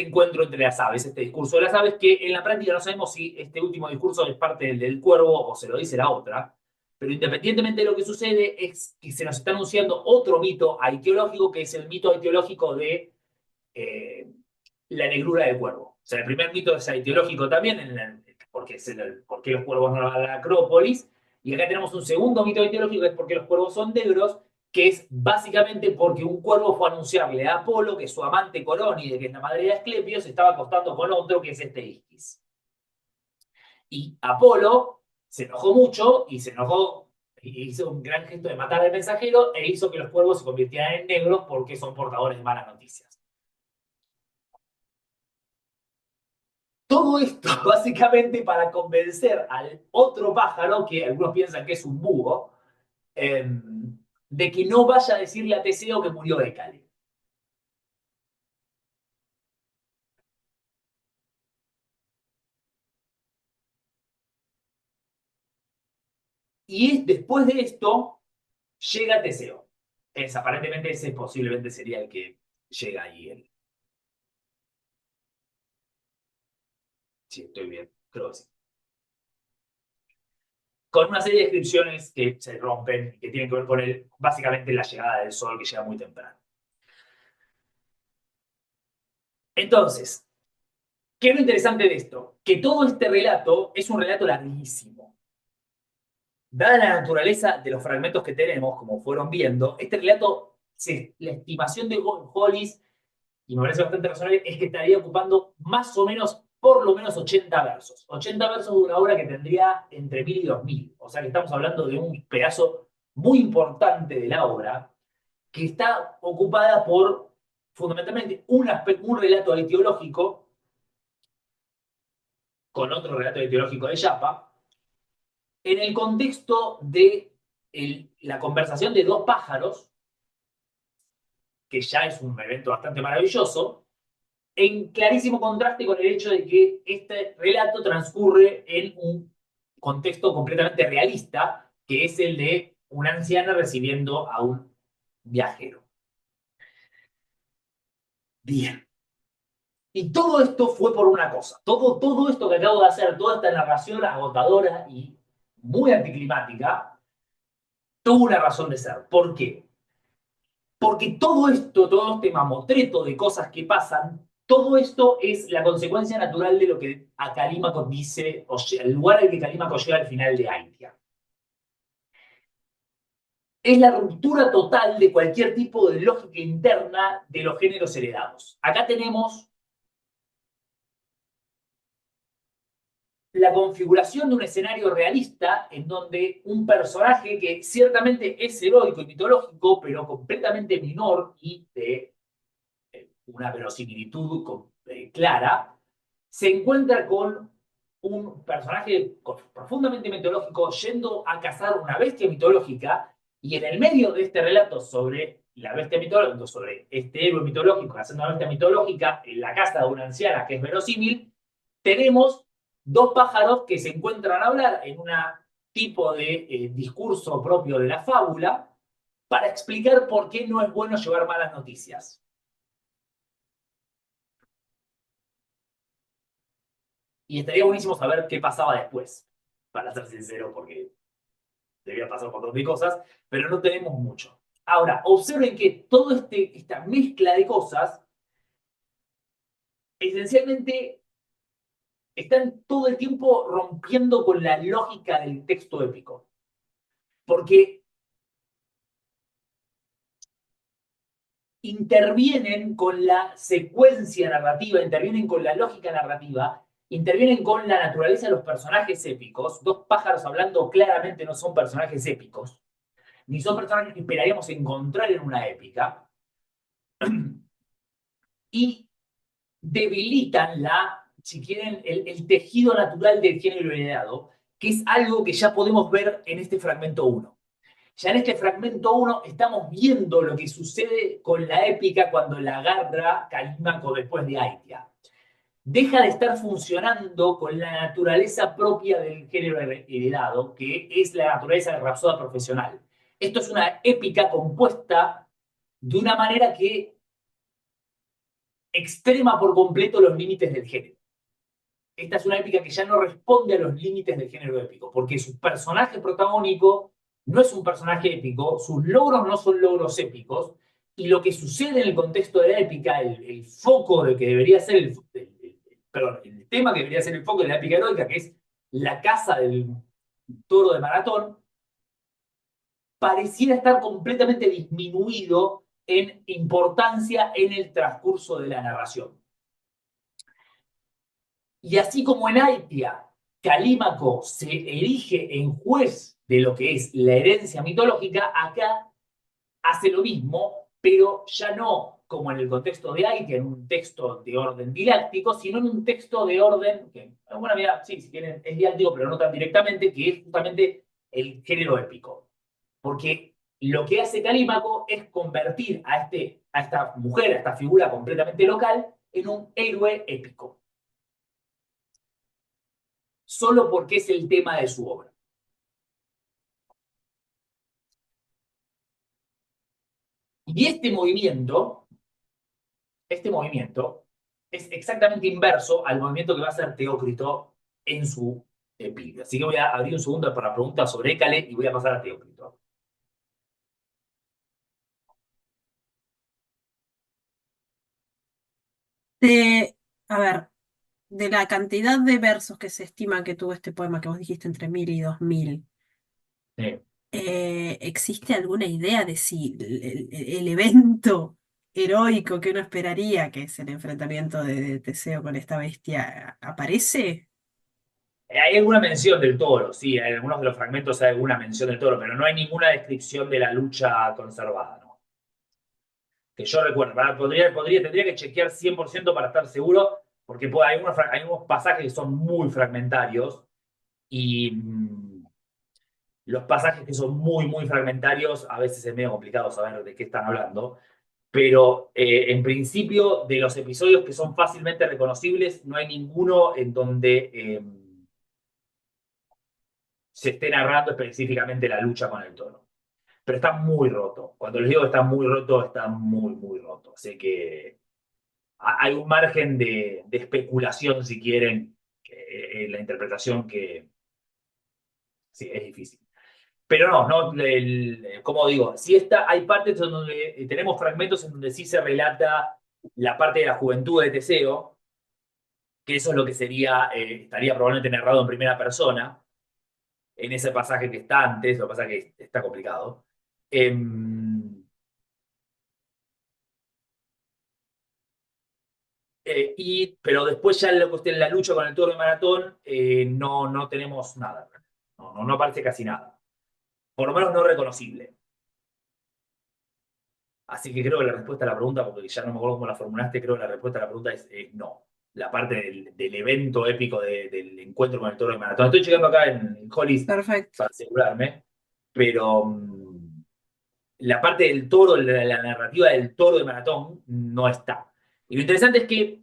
encuentro entre las aves, este discurso de las aves, que en la práctica no sabemos si este último discurso es parte del cuervo o se lo dice la otra, pero independientemente de lo que sucede, es que se nos está anunciando otro mito haitiológico, que es el mito haitiológico de la negrura del cuervo. O sea, el primer mito es haitiológico también, porque, porque los cuervos no van a la Acrópolis, y acá tenemos un segundo mito haitiológico, que es porque los cuervos son negros, que es básicamente porque un cuervo fue a anunciarle a Apolo que su amante Corónide, que es la madre de Asclepio, se estaba acostando con otro, que es este Isquis. Y Apolo se enojó mucho y se enojó, y hizo un gran gesto de matar al mensajero e hizo que los cuervos se convirtieran en negros porque son portadores de malas noticias. Todo esto básicamente para convencer al otro pájaro, que algunos piensan que es un búho, de que no vaya a decirle a Teseo que murió Hécale. Y después de esto, llega Teseo. Aparentemente ese posiblemente sería el que llega ahí. Sí, estoy bien, creo que sí. Con una serie de descripciones que se rompen y que tienen que ver con básicamente la llegada del sol, que llega muy temprano. Entonces, ¿qué es lo interesante de esto? Que todo este relato es un relato larguísimo. Dada la naturaleza de los fragmentos que tenemos, como fueron viendo, este relato, la estimación de Hollis, y me parece bastante razonable, es que estaría ocupando más o menos, por lo menos 80 versos. 80 versos de una obra que tendría entre 1000 y 2000. O sea que estamos hablando de un pedazo muy importante de la obra, que está ocupada por fundamentalmente un relato etiológico con otro relato etiológico de Yapa, en el contexto de la conversación de dos pájaros, que ya es un evento bastante maravilloso, en clarísimo contraste con el hecho de que este relato transcurre en un contexto completamente realista, que es el de una anciana recibiendo a un viajero. Bien. Y todo esto fue por una cosa. Todo esto que acabo de hacer, toda esta narración agotadora y muy anticlimática, tuvo una razón de ser. ¿Por qué? Porque todo esto, todo este mamotreto de cosas que pasan, todo esto es la consecuencia natural de lo que a Calímaco dice, o sea, el lugar al que Calímaco llega al final de Aitia. Es la ruptura total de cualquier tipo de lógica interna de los géneros heredados. Acá tenemos la configuración de un escenario realista en donde un personaje que ciertamente es heroico y mitológico, pero completamente menor y de una verosimilitud clara, se encuentra con un personaje profundamente mitológico yendo a cazar una bestia mitológica y en el medio de este relato sobre la bestia mitológica, sobre este héroe mitológico cazando una bestia mitológica en la casa de una anciana que es verosímil, tenemos dos pájaros que se encuentran a hablar en un tipo de discurso propio de la fábula para explicar por qué no es bueno llevar malas noticias. Y estaría buenísimo saber qué pasaba después, para ser sincero, porque debía pasar un montón de cosas, pero no tenemos mucho. Ahora, observen que toda esta mezcla de cosas, esencialmente, están todo el tiempo rompiendo con la lógica del texto épico. Porque intervienen con la secuencia narrativa, intervienen con la lógica narrativa, intervienen con la naturaleza de los personajes épicos. Dos pájaros hablando claramente no son personajes épicos, ni son personajes que esperaríamos encontrar en una épica, y debilitan si quieren, el tejido natural del género heredado, que es algo que ya podemos ver en este fragmento 1. Ya en este fragmento 1 estamos viendo lo que sucede con la épica cuando la agarra Calímaco después de Aitia. Deja de estar funcionando con la naturaleza propia del género heredado, que es la naturaleza del rapsoda profesional. Esto es una épica compuesta de una manera que extrema por completo los límites del género. Esta es una épica que ya no responde a los límites del género épico, porque su personaje protagónico no es un personaje épico, sus logros no son logros épicos, y lo que sucede en el contexto de la épica, el foco de que debería ser el tema que debería ser el foco de la épica heroica, que es la caza del toro de maratón, pareciera estar completamente disminuido en importancia en el transcurso de la narración. Y así como en Aitia, Calímaco se erige en juez de lo que es la herencia mitológica, acá hace lo mismo, pero ya no como en el contexto de Aitia, en un texto de orden didáctico, sino en un texto de orden, que en alguna medida, sí, si quieren, es didáctico, pero no tan directamente, que es justamente el género épico. Porque lo que hace Calímaco es convertir a esta mujer, a esta figura completamente local, en un héroe épico. Solo porque es el tema de su obra. Y este movimiento es exactamente inverso al movimiento que va a hacer Teócrito en su epígrafe. Así que voy a abrir un segundo para preguntas sobre Écale y voy a pasar a Teócrito. De, a ver, de la cantidad de versos que se estima que tuvo este poema que vos dijiste entre 1000 y 2000, Sí. ¿existe alguna idea de si el evento heroico que uno esperaría, que es el enfrentamiento de Teseo con esta bestia, aparece? Hay alguna mención del toro, sí, en algunos de los fragmentos hay alguna mención del toro, pero no hay ninguna descripción de la lucha conservada, ¿no? Que yo recuerdo, tendría que chequear 100% para estar seguro, porque hay unos pasajes que son muy fragmentarios y los pasajes que son muy, muy fragmentarios, a veces es medio complicado saber de qué están hablando, pero en principio de los episodios que son fácilmente reconocibles, no hay ninguno en donde se esté narrando específicamente la lucha con el toro. Pero está muy roto. Cuando les digo que está muy roto, está muy, muy roto. Así que hay un margen de especulación, si quieren, en la interpretación que sí, es difícil. Pero como digo, hay partes donde tenemos fragmentos en donde sí se relata la parte de la juventud de Teseo, que eso es lo que estaría probablemente narrado en primera persona, en ese pasaje que está antes, lo que pasa es que está complicado. Em, Pero después ya en la lucha con el toro de maratón no tenemos nada. No aparece casi nada. Por lo menos no reconocible. Así que creo que la respuesta a la pregunta, porque ya no me acuerdo cómo la formulaste, creo que la respuesta a la pregunta es no. La parte del evento épico del encuentro con el toro de maratón. Estoy llegando acá en Hollis Perfecto. para asegurarme, pero la parte del toro, la narrativa del toro de maratón, no está. Y lo interesante es que,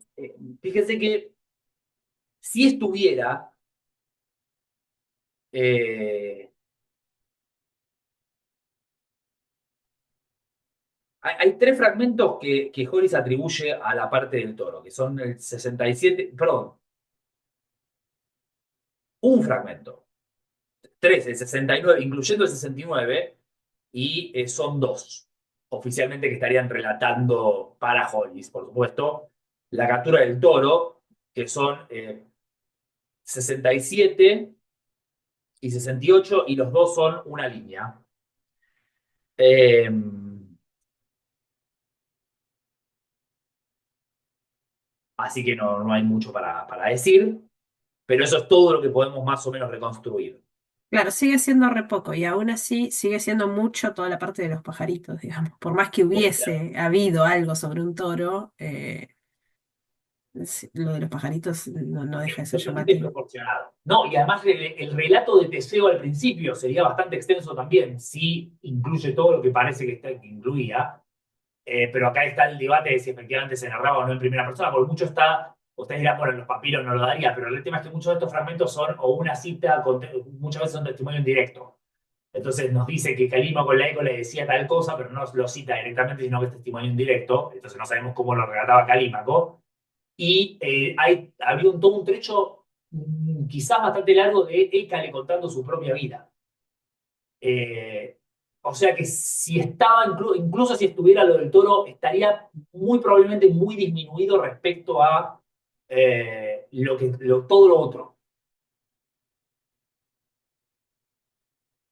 fíjense que si estuviera, eh, hay tres fragmentos que Hollis atribuye a la parte del toro, que son el 67, perdón, un fragmento, tres, el 69, incluyendo el 69, y son dos, oficialmente que estarían relatando para Hollis, por supuesto, la captura del toro, que son 67 y 68, y los dos son una línea. Eh, Así que no hay mucho para decir, pero eso es todo lo que podemos más o menos reconstruir. Claro, sigue siendo re poco y aún así sigue siendo mucho toda la parte de los pajaritos, digamos. Por más que Claro, hubiese habido algo sobre un toro, lo de los pajaritos no deja de ser totalmente llamativo. desproporcionado. No, y además el relato de Teseo al principio sería bastante extenso también, si incluye todo lo que parece que incluía. Pero acá está el debate de si efectivamente se narraba o no en primera persona, porque mucho está, ustedes dirán, bueno, en los papiros no lo daría, pero el tema es que muchos de estos fragmentos son o una cita, muchas veces son testimonio indirecto. Entonces nos dice que Calímaco en la eco le decía tal cosa, pero no lo cita directamente, sino que es testimonio indirecto. Entonces no sabemos cómo lo relataba Calímaco. Y había todo un trecho quizás bastante largo de Écale contando su propia vida. Eh, o sea que si estaba, incluso si estuviera lo del toro, estaría muy probablemente muy disminuido respecto a todo lo otro,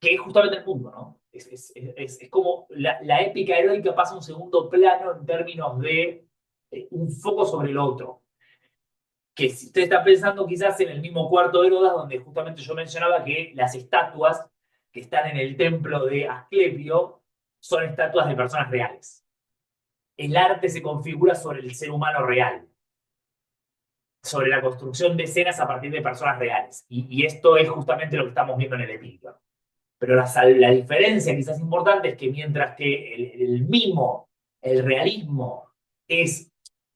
que es justamente el punto, ¿no? Es como la épica heroica pasa a un segundo plano en términos de un foco sobre el otro. Que si usted está pensando quizás en el mismo cuarto de Herodas, donde justamente yo mencionaba que las estatuas que están en el templo de Asclepio son estatuas de personas reales. El arte se configura sobre el ser humano real, sobre la construcción de escenas a partir de personas reales. Y esto es justamente lo que estamos viendo en el epílogo. Pero la diferencia quizás importante es que mientras que el mimo, el realismo, es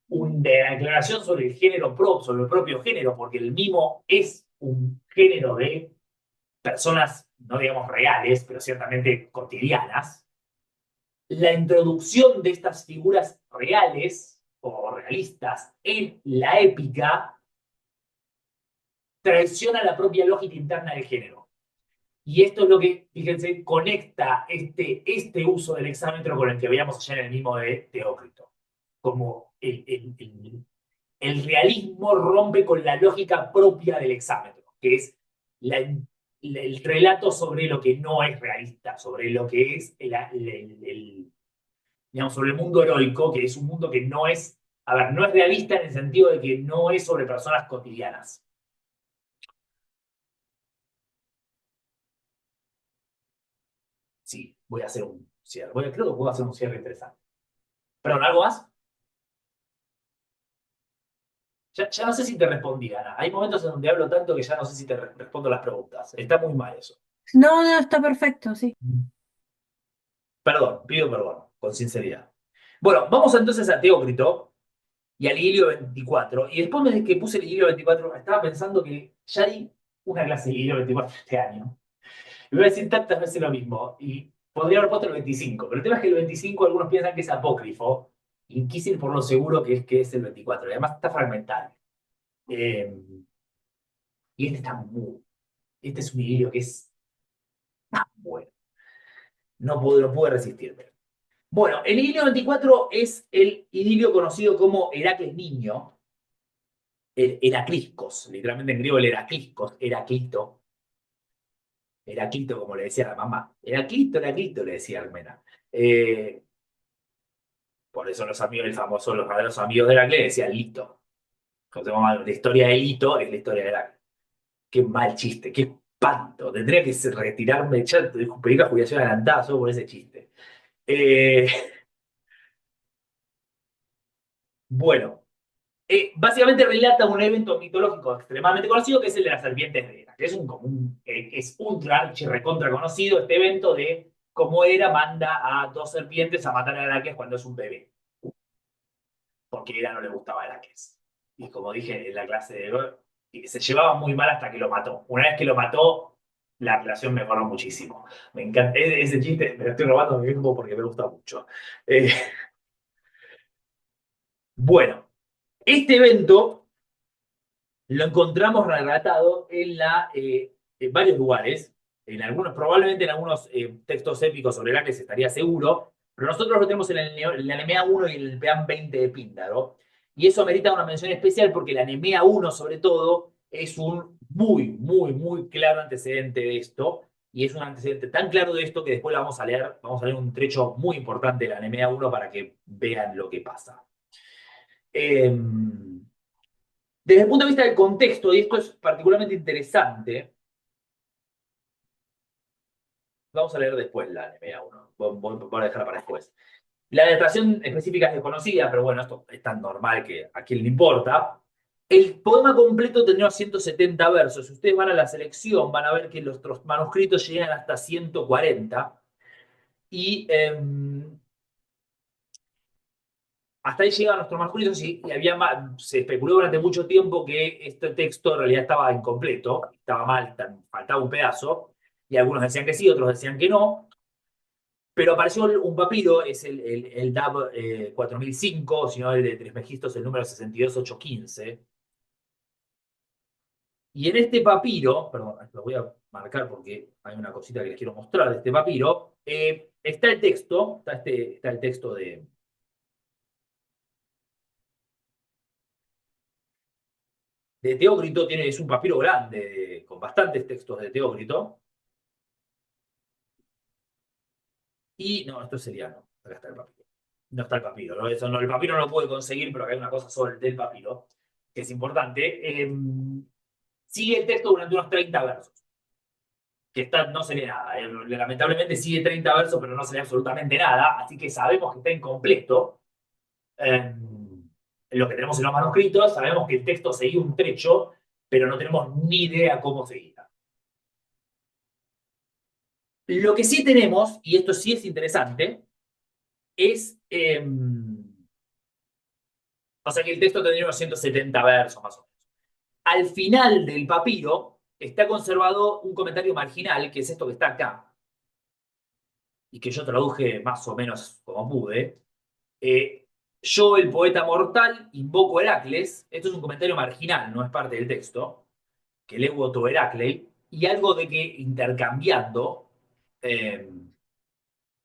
una declaración sobre el género propio, sobre el propio género, porque el mimo es un género de personas, no digamos reales, pero ciertamente cotidianas, la introducción de estas figuras reales o realistas en la épica traiciona la propia lógica interna del género. Y esto es lo que, fíjense, conecta este uso del hexámetro con el que veíamos ayer en el mismo de Teócrito. Como el realismo rompe con la lógica propia del hexámetro, que es el relato sobre lo que no es realista, sobre lo que es digamos, sobre el mundo heroico, que es un mundo que no es, a ver, no es realista en el sentido de que no es sobre personas cotidianas. Sí, voy a hacer un cierre. Creo que puedo hacer un cierre interesante. Perdón, ¿algo más? Ya no sé si te respondí, Ana. Hay momentos en donde hablo tanto que ya no sé si te respondo las preguntas. Está muy mal eso. No, no, está perfecto, sí. Perdón, pido perdón, con sinceridad. Bueno, vamos entonces a Teócrito y al Idilio 24. Y después de que puse el Idilio 24, estaba pensando que ya di una clase de Idilio 24 este año. Y voy a decir tantas veces lo mismo. Y podría haber puesto el 25. Pero el tema es que el 25 algunos piensan que es apócrifo. Y quise ir por lo seguro que es el 24. Y además está fragmentado. Eh, y este es un idilio que es tan bueno. No pude resistirme. Bueno, el idilio 24 es el idilio conocido como Heracles Niño, el Heracliscos, literalmente en griego el Heracliscos, Heraclito como le decía la mamá. Heraclito, le decía Armena. Eh, por eso los amigos, el famoso, los verdaderos amigos de Heracles decían Lito. La historia de Lito es la historia de Heracles. Qué mal chiste, qué espanto. Tendría que retirarme, ya pedí la jubilación adelantada solo por ese chiste. Eh, bueno, básicamente relata un evento mitológico extremadamente conocido que es el de las serpientes de Hera, que es es ultra archi recontra conocido este evento de cómo Hera manda a dos serpientes a matar a Heracles cuando es un bebé, porque a Hera no le gustaba Heracles. Y como dije en la clase de se llevaba muy mal hasta que lo mató. Una vez que lo mató, la relación mejoró muchísimo. Me encanta, ese chiste me lo estoy robando a mí mismo porque me gusta mucho. Eh, bueno, este evento lo encontramos relatado en varios lugares, probablemente en algunos textos épicos sobre Heracles estaría seguro, pero nosotros lo tenemos en el Anemea 1 y en el Peán 20 de Píndaro, y eso merita una mención especial porque el Anemea 1, sobre todo, es un muy claro antecedente de esto, y es un antecedente tan claro de esto que después la vamos a leer un trecho muy importante del Anemea 1 para que vean lo que pasa. Eh, desde el punto de vista del contexto, y esto es particularmente interesante, vamos a leer después la Nemea 1. Voy a dejarla para después. La datación específica es desconocida, pero bueno, esto es tan normal que a quién le importa. El poema completo tendría 170 versos. Si ustedes van a la selección, van a ver que los manuscritos llegan hasta 140. Y hasta ahí llegaban nuestros manuscritos y se especuló durante mucho tiempo que este texto en realidad estaba incompleto, estaba mal, faltaba un pedazo, y algunos decían que sí, otros decían que no, pero apareció un papiro, es el DAB 4005, sino el de Trismegistos, el número 62815, y en este papiro, perdón, lo voy a marcar porque hay una cosita que les quiero mostrar de este papiro, está el texto, está el texto de Teócrito, es un papiro grande con bastantes textos de Teócrito. Y no, esto sería no. Acá está el papiro. No está el papiro. ¿No? Eso no, el papiro no lo pude conseguir, pero acá hay una cosa sobre el del papiro que es importante. Sigue el texto durante unos 30 versos. Que no se lee nada. Lamentablemente sigue 30 versos, pero no se lee absolutamente nada. Así que sabemos que está incompleto. Eh, lo que tenemos en los manuscritos, sabemos que el texto seguía un trecho, pero no tenemos ni idea cómo seguía. Lo que sí tenemos, y esto sí es interesante, es. O sea que el texto tendría unos 170 versos más o menos. Al final del papiro está conservado un comentario marginal, que es esto que está acá, y que yo traduje más o menos como pude. Yo, el poeta mortal, invoco a Heracles. Esto es un comentario marginal, no es parte del texto, que le votó Heracles, y algo de que intercambiando eh,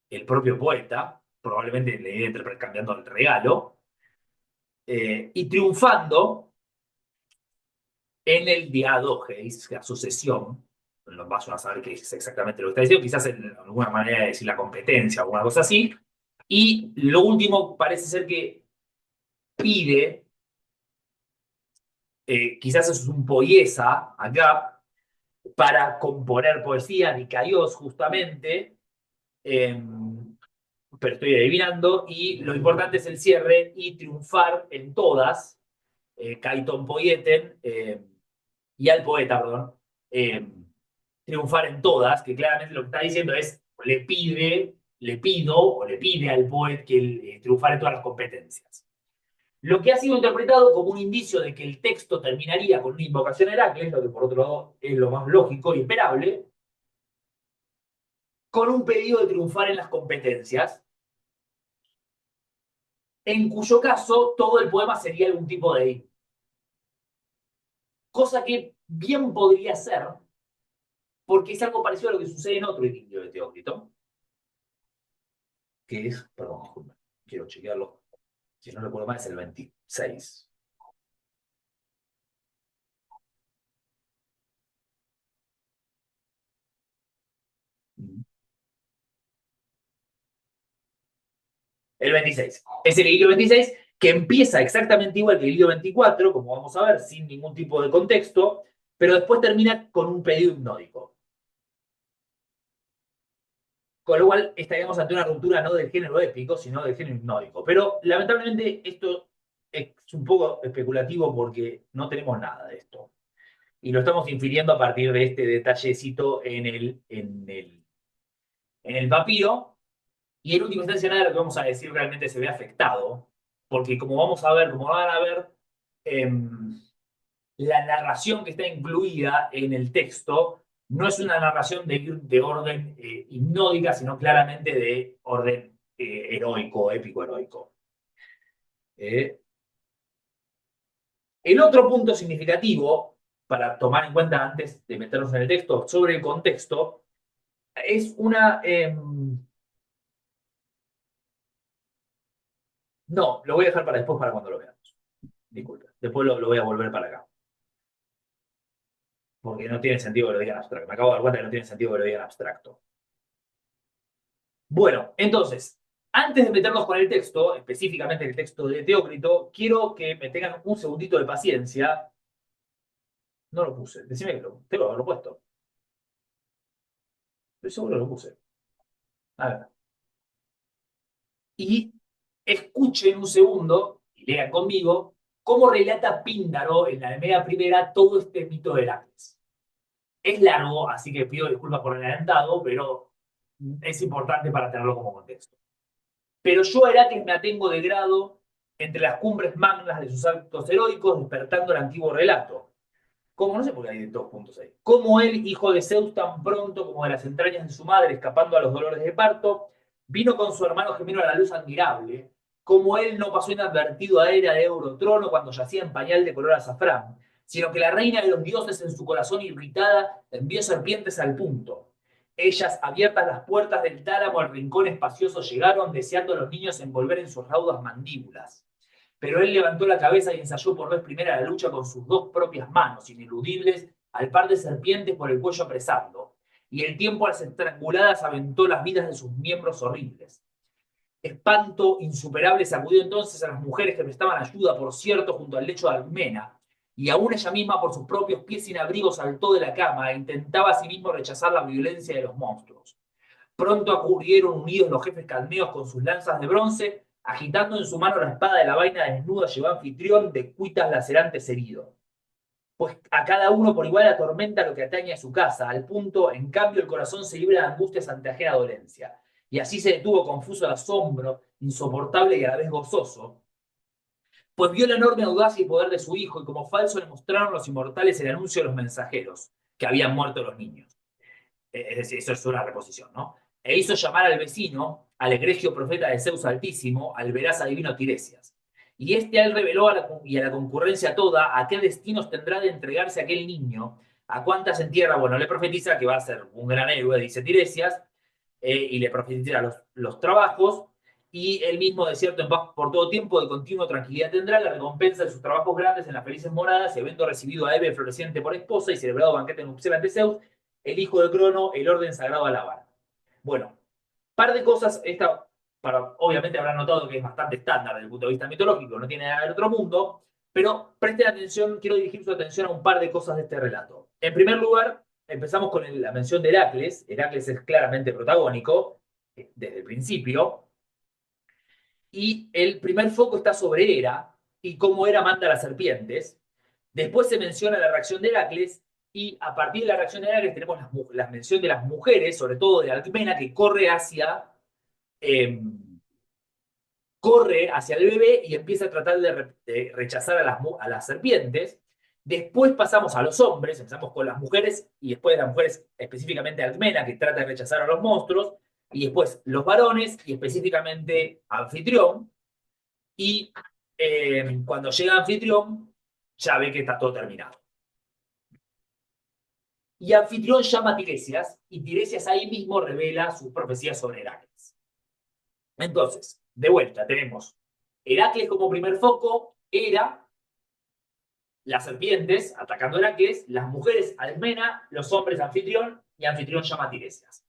el propio poeta, probablemente le iba intercambiando el regalo, y triunfando en el diadogeis, la sucesión, no vas a saber qué es exactamente lo que está diciendo, quizás en alguna manera de decir la competencia o alguna cosa así. Y lo último parece ser que pide, quizás es un poiesa acá, para componer poesía, Nicaios justamente, eh, pero estoy adivinando, y lo importante es el cierre y triunfar en todas, Kaiton Poieten, y al poeta, perdón, eh, triunfar en todas, que claramente lo que está diciendo es, le pido o le pide al poeta que triunfar en todas las competencias. Lo que ha sido interpretado como un indicio de que el texto terminaría con una invocación a Heracles, lo que por otro lado es lo más lógico y esperable, con un pedido de triunfar en las competencias, en cuyo caso todo el poema sería algún tipo de himno. Cosa que bien podría ser, porque es algo parecido a lo que sucede en otro idilio de Teócrito, que es, perdón, disculpe, quiero chequearlo, si no recuerdo mal, es el 26. El 26. Es el hilo 26, que empieza exactamente igual que el Lido 24, como vamos a ver, sin ningún tipo de contexto, pero después termina con un pedido hipnótico. Con lo cual estaríamos ante una ruptura no del género épico, sino del género hipnótico. Pero lamentablemente esto es un poco especulativo porque no tenemos nada de esto. Y lo estamos infiriendo a partir de este detallecito en el papiro. Y en última instancia nada de lo que vamos a decir realmente se ve afectado. Porque como vamos a ver, como van a ver, la narración que está incluida en el texto no es una narración de orden hipnótica, sino claramente de orden heroico, épico heroico. El otro punto significativo, para tomar en cuenta antes de meternos en el texto, sobre el contexto, es una... no, lo voy a dejar para después, para cuando lo veamos. Disculpe. Después lo voy a volver para acá. Porque no tiene sentido que lo diga en abstracto. Me acabo de dar cuenta que no tiene sentido que lo diga en abstracto. Bueno, entonces, antes de meternos con el texto, específicamente el texto de Teócrito, quiero que me tengan un segundito de paciencia. No lo puse. Decime que tengo que haberlo puesto. Estoy seguro que lo puse. A ver. Y escuchen un segundo, y lean conmigo, cómo relata Píndaro en la Almeda Primera todo este mito de Heracles. Es largo, así que pido disculpas por el adelantado, pero es importante para tenerlo como contexto. Pero yo a Heracles me atengo de grado entre las cumbres magnas de sus actos heroicos, despertando el antiguo relato. Como no sé por qué hay dos puntos ahí. Como él, hijo de Zeus, tan pronto como de las entrañas de su madre, escapando a los dolores de parto, vino con su hermano gemelo a la luz admirable. Como él no pasó inadvertido a era de Eurotrono cuando yacía en pañal de color azafrán, sino que la reina de los dioses en su corazón irritada envió serpientes al punto. Ellas, abiertas las puertas del tálamo al rincón espacioso, llegaron, deseando a los niños envolver en sus raudas mandíbulas. Pero él levantó la cabeza y ensayó por vez primera la lucha con sus dos propias manos, ineludibles, al par de serpientes por el cuello apresando, y el tiempo a las estranguladas aventó las vidas de sus miembros horribles. Espanto insuperable sacudió entonces a las mujeres que prestaban ayuda, por cierto, junto al lecho de Alcmena, y aún ella misma por sus propios pies sin abrigo saltó de la cama e intentaba a sí mismo rechazar la violencia de los monstruos. Pronto acudieron unidos los jefes calmeos con sus lanzas de bronce, agitando en su mano la espada de la vaina desnuda llevó anfitrión de cuitas lacerantes herido. Pues a cada uno por igual atormenta lo que atañe a su casa, al punto, en cambio, el corazón se libra de angustias ante ajena dolencia. Y así se detuvo confuso de asombro, insoportable y a la vez gozoso, pues vio la enorme audacia y poder de su hijo, y como falso le mostraron los inmortales el anuncio de los mensajeros, que habían muerto los niños. Es decir, eso es una reposición, ¿no? E hizo llamar al vecino, al egregio profeta de Zeus Altísimo, al veraz adivino Tiresias. Y este a él reveló y a la concurrencia toda a qué destinos tendrá de entregarse aquel niño, a cuántas en tierra, bueno, le profetiza que va a ser un gran héroe, dice Tiresias, y le profetiza los trabajos, y él mismo, de cierto, en paz por todo tiempo, de continuo tranquilidad tendrá la recompensa de sus trabajos grandes en las felices moradas, evento recibido a Hebe floreciente por esposa y celebrado banquete nupcial ante Zeus, el hijo de Crono, el orden sagrado a alabar. Bueno, par de cosas, obviamente habrán notado que es bastante estándar desde el punto de vista mitológico, no tiene nada del otro mundo, pero presten atención, quiero dirigir su atención a un par de cosas de este relato. En primer lugar, empezamos con la mención de Heracles. Heracles es claramente protagónico desde el principio, y el primer foco está sobre Hera y cómo Hera manda a las serpientes. Después se menciona la reacción de Heracles, y a partir de la reacción de Heracles tenemos la mención de las mujeres, sobre todo de Alcmena, que eh, corre hacia el bebé y empieza a tratar de rechazar a las serpientes. Después pasamos a los hombres, empezamos con las mujeres, y después de las mujeres específicamente Alcmena, que trata de rechazar a los monstruos, y después los varones, y específicamente Anfitrión, y cuando llega Anfitrión, ya ve que está todo terminado. Y Anfitrión llama a Tiresias, y Tiresias ahí mismo revela sus profecías sobre Heracles. Entonces, de vuelta, tenemos Heracles como primer foco, Hera, las serpientes atacando a Heracles, las mujeres Almena, los hombres Anfitrión, y Anfitrión llama a Tiresias.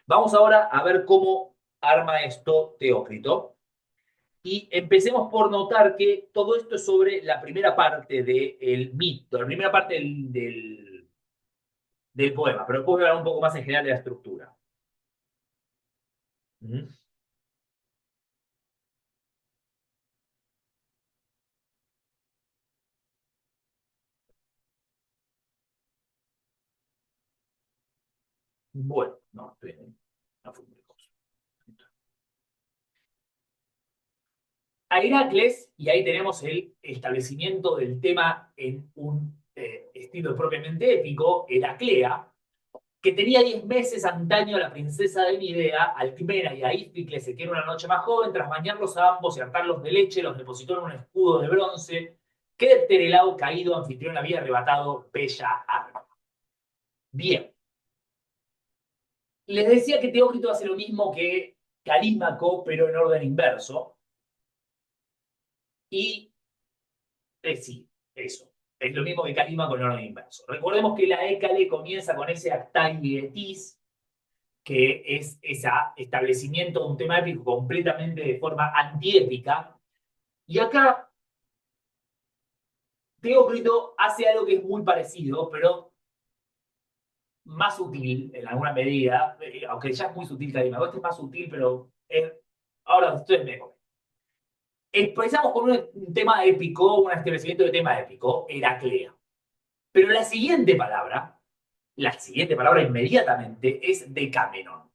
Vamos ahora a ver cómo arma esto Teócrito. Y empecemos por notar que todo esto es sobre la primera parte del mito, la primera parte del poema, pero después voy a hablar un poco más en general de la estructura. ¿Mm? Bueno, no, estoy en, no fue muy lejos. A Heracles, y ahí tenemos el establecimiento del tema en un estilo propiamente épico, Heraclea, que tenía 10 meses antaño a la princesa de Midea, Alcmena y a Íficles, que era una noche más joven, tras bañarlos a ambos y hartarlos de leche, los depositó en un escudo de bronce que de Pterelao caído anfitrión había arrebatado bella arma. Bien, les decía que Teócrito hace lo mismo que Calímaco, pero en orden inverso, y sí, eso. Es lo mismo que Calímaco en orden inverso. Recordemos que la Écale comienza con ese actai dietis, que es ese establecimiento de un tema épico completamente de forma antiépica. Y acá Teócrito hace algo que es muy parecido, pero más sutil en alguna medida, aunque ya es muy sutil Calímaco, este es más sutil, pero ahora ustedes me comentan. Empezamos con un tema épico, un establecimiento de tema épico, Heraclea. Pero la siguiente palabra inmediatamente es Decameron,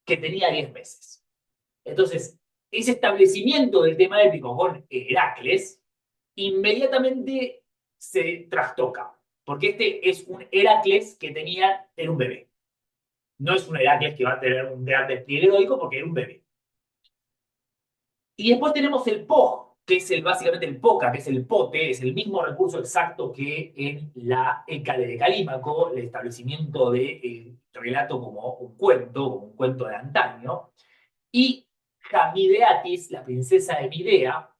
que tenía 10 meses. Entonces, ese establecimiento del tema épico con Heracles inmediatamente se trastoca, porque este es un Heracles que era un bebé. No es un Heracles que va a tener un gran despliegue heroico porque era un bebé. Y después tenemos el POG, que es básicamente el POCA, que es el pote, es el mismo recurso exacto que en la Hécale de Calímaco, el establecimiento del relato como un cuento de antaño. Y Hamideatis, la princesa de Midea,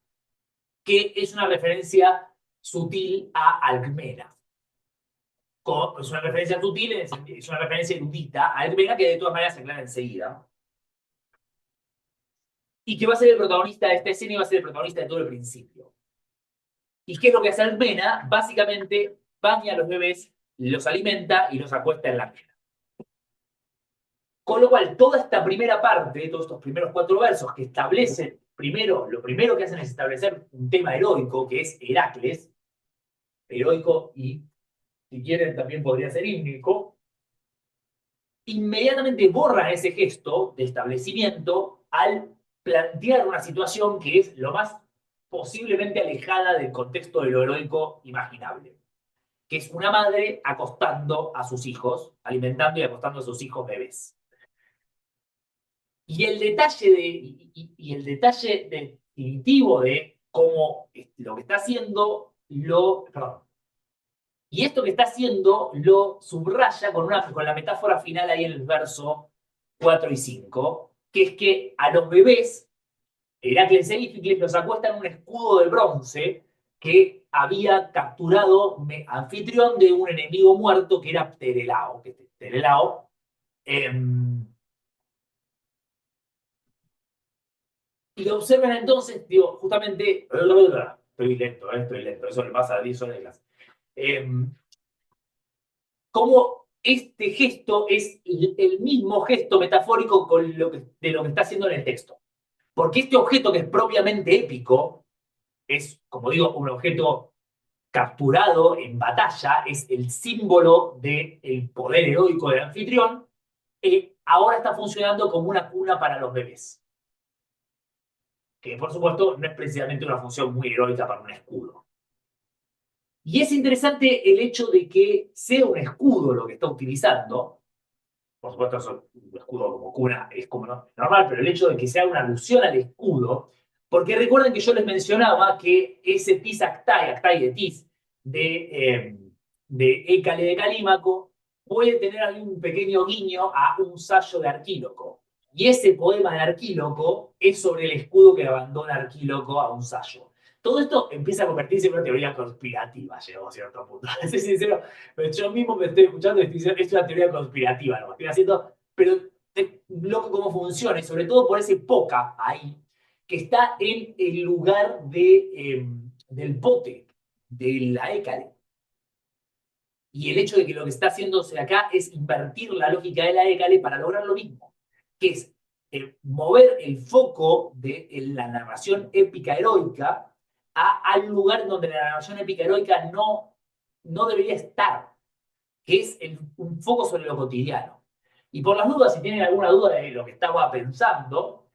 que es una referencia sutil a Alcmena. Es una referencia sutil, es una referencia erudita a Alcmena, que de todas maneras se aclara enseguida. Y que va a ser el protagonista de esta escena y va a ser el protagonista de todo el principio. ¿Y qué es lo que hace Alcmena? Básicamente baña a los bebés, los alimenta y los acuesta en la mesa. Con lo cual, toda esta primera parte, todos estos primeros 4 versos que establecen, lo primero que hacen es establecer un tema heroico, que es Heracles, heroico y, si quieren, también podría ser hímnico, inmediatamente borran ese gesto de establecimiento al plantear una situación que es lo más posiblemente alejada del contexto de lo heroico imaginable, que es una madre acostando a sus hijos, alimentando y acostando a sus hijos bebés. Y el detalle, el detalle definitivo de cómo lo que está haciendo, perdón, y esto que está haciendo lo subraya con la metáfora final ahí en el verso 4 y 5, que es que a los bebés, Heracles e Íficles los acuestan en un escudo de bronce que había capturado anfitrión de un enemigo muerto que era Pterelao. Y lo observan entonces, digo, justamente, estoy lento, eso le pasa a 10 horas de clase. Cómo este gesto es el mismo gesto metafórico de lo que está haciendo en el texto. Porque este objeto que es propiamente épico, es, como digo, un objeto capturado en batalla, es el símbolo del poder heroico del anfitrión, ahora está funcionando como una cuna para los bebés. Que por supuesto no es precisamente una función muy heroica para un escudo. Y es interesante el hecho de que sea un escudo lo que está utilizando. Por supuesto, eso, un escudo como cuna es como normal, pero el hecho de que sea una alusión al escudo, porque recuerden que yo les mencionaba que ese tis actai de tis, de Hécale de Calímaco, puede tener ahí un pequeño guiño a un sayo de Arquíloco. Y ese poema de Arquíloco es sobre el escudo que abandona Arquíloco a un sayo. Todo esto empieza a convertirse en una teoría conspirativa, llegó a cierto punto. Soy sincero, pero yo mismo me estoy escuchando y estoy diciendo, es una teoría conspirativa, lo que estoy haciendo, pero loco cómo funciona, y sobre todo por ese poca ahí, que está en el lugar del pote, de la Hécale. Y el hecho de que lo que está haciéndose acá es invertir la lógica de la Hécale para lograr lo mismo, que es mover el foco de la narración épica heroica al lugar donde la narración épica heroica no debería estar, que es un foco sobre lo cotidiano. Y por las dudas, si tienen alguna duda de lo que estaba pensando,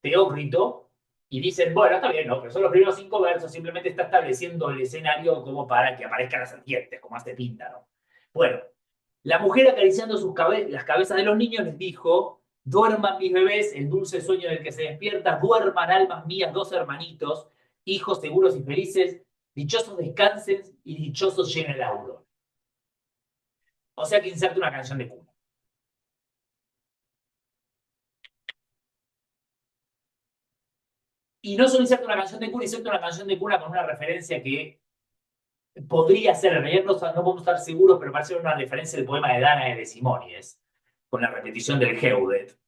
Teócrito, y dicen, bueno, está bien, ¿no? Pero son los primeros 5 versos, simplemente está estableciendo el escenario como para que aparezcan las serpientes, como hace Píndaro. Bueno, la mujer acariciando las cabezas de los niños les dijo, duerman mis bebés, el dulce sueño del que se despierta, duerman almas mías, 2 hermanitos, hijos seguros y felices, dichosos descansen y dichosos llenen el aurora. O sea que inserte una canción de cuna. Y no solo inserta una canción de cuna, inserta una canción de cuna con una referencia que podría ser, en realidad no podemos estar seguros, pero parece una referencia del poema de Danae de Simónides, con la repetición del Geudet.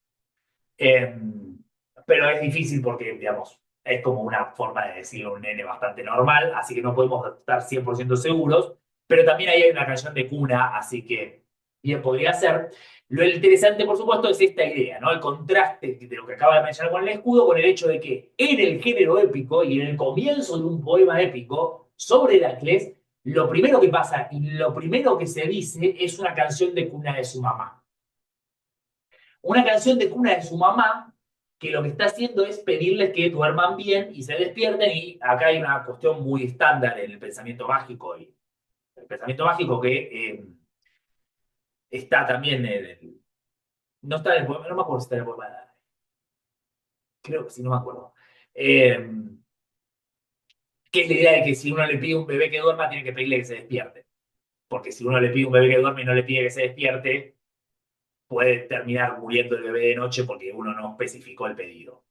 Pero es difícil porque, digamos, es como una forma de decirlo a un nene bastante normal, así que no podemos estar 100% seguros, pero también ahí hay una canción de cuna, así que bien podría ser. Lo interesante, por supuesto, es esta idea, ¿no? El contraste de lo que acaba de mencionar con el escudo, con el hecho de que en el género épico y en el comienzo de un poema épico sobre Heracles, lo primero que pasa y lo primero que se dice es una canción de cuna de su mamá. Una canción de cuna de su mamá que lo que está haciendo es pedirles que duerman bien y se despierten, y acá hay una cuestión muy estándar en el pensamiento mágico, y el pensamiento mágico que está también no está en el poema, no me acuerdo si está en el poema de Danae. Creo que sí, no me acuerdo. Eh, que es la idea de que si uno le pide a un bebé que duerma, tiene que pedirle que se despierte. Porque si uno le pide a un bebé que duerme y no le pide que se despierte, puede terminar muriendo el bebé de noche porque uno no especificó el pedido,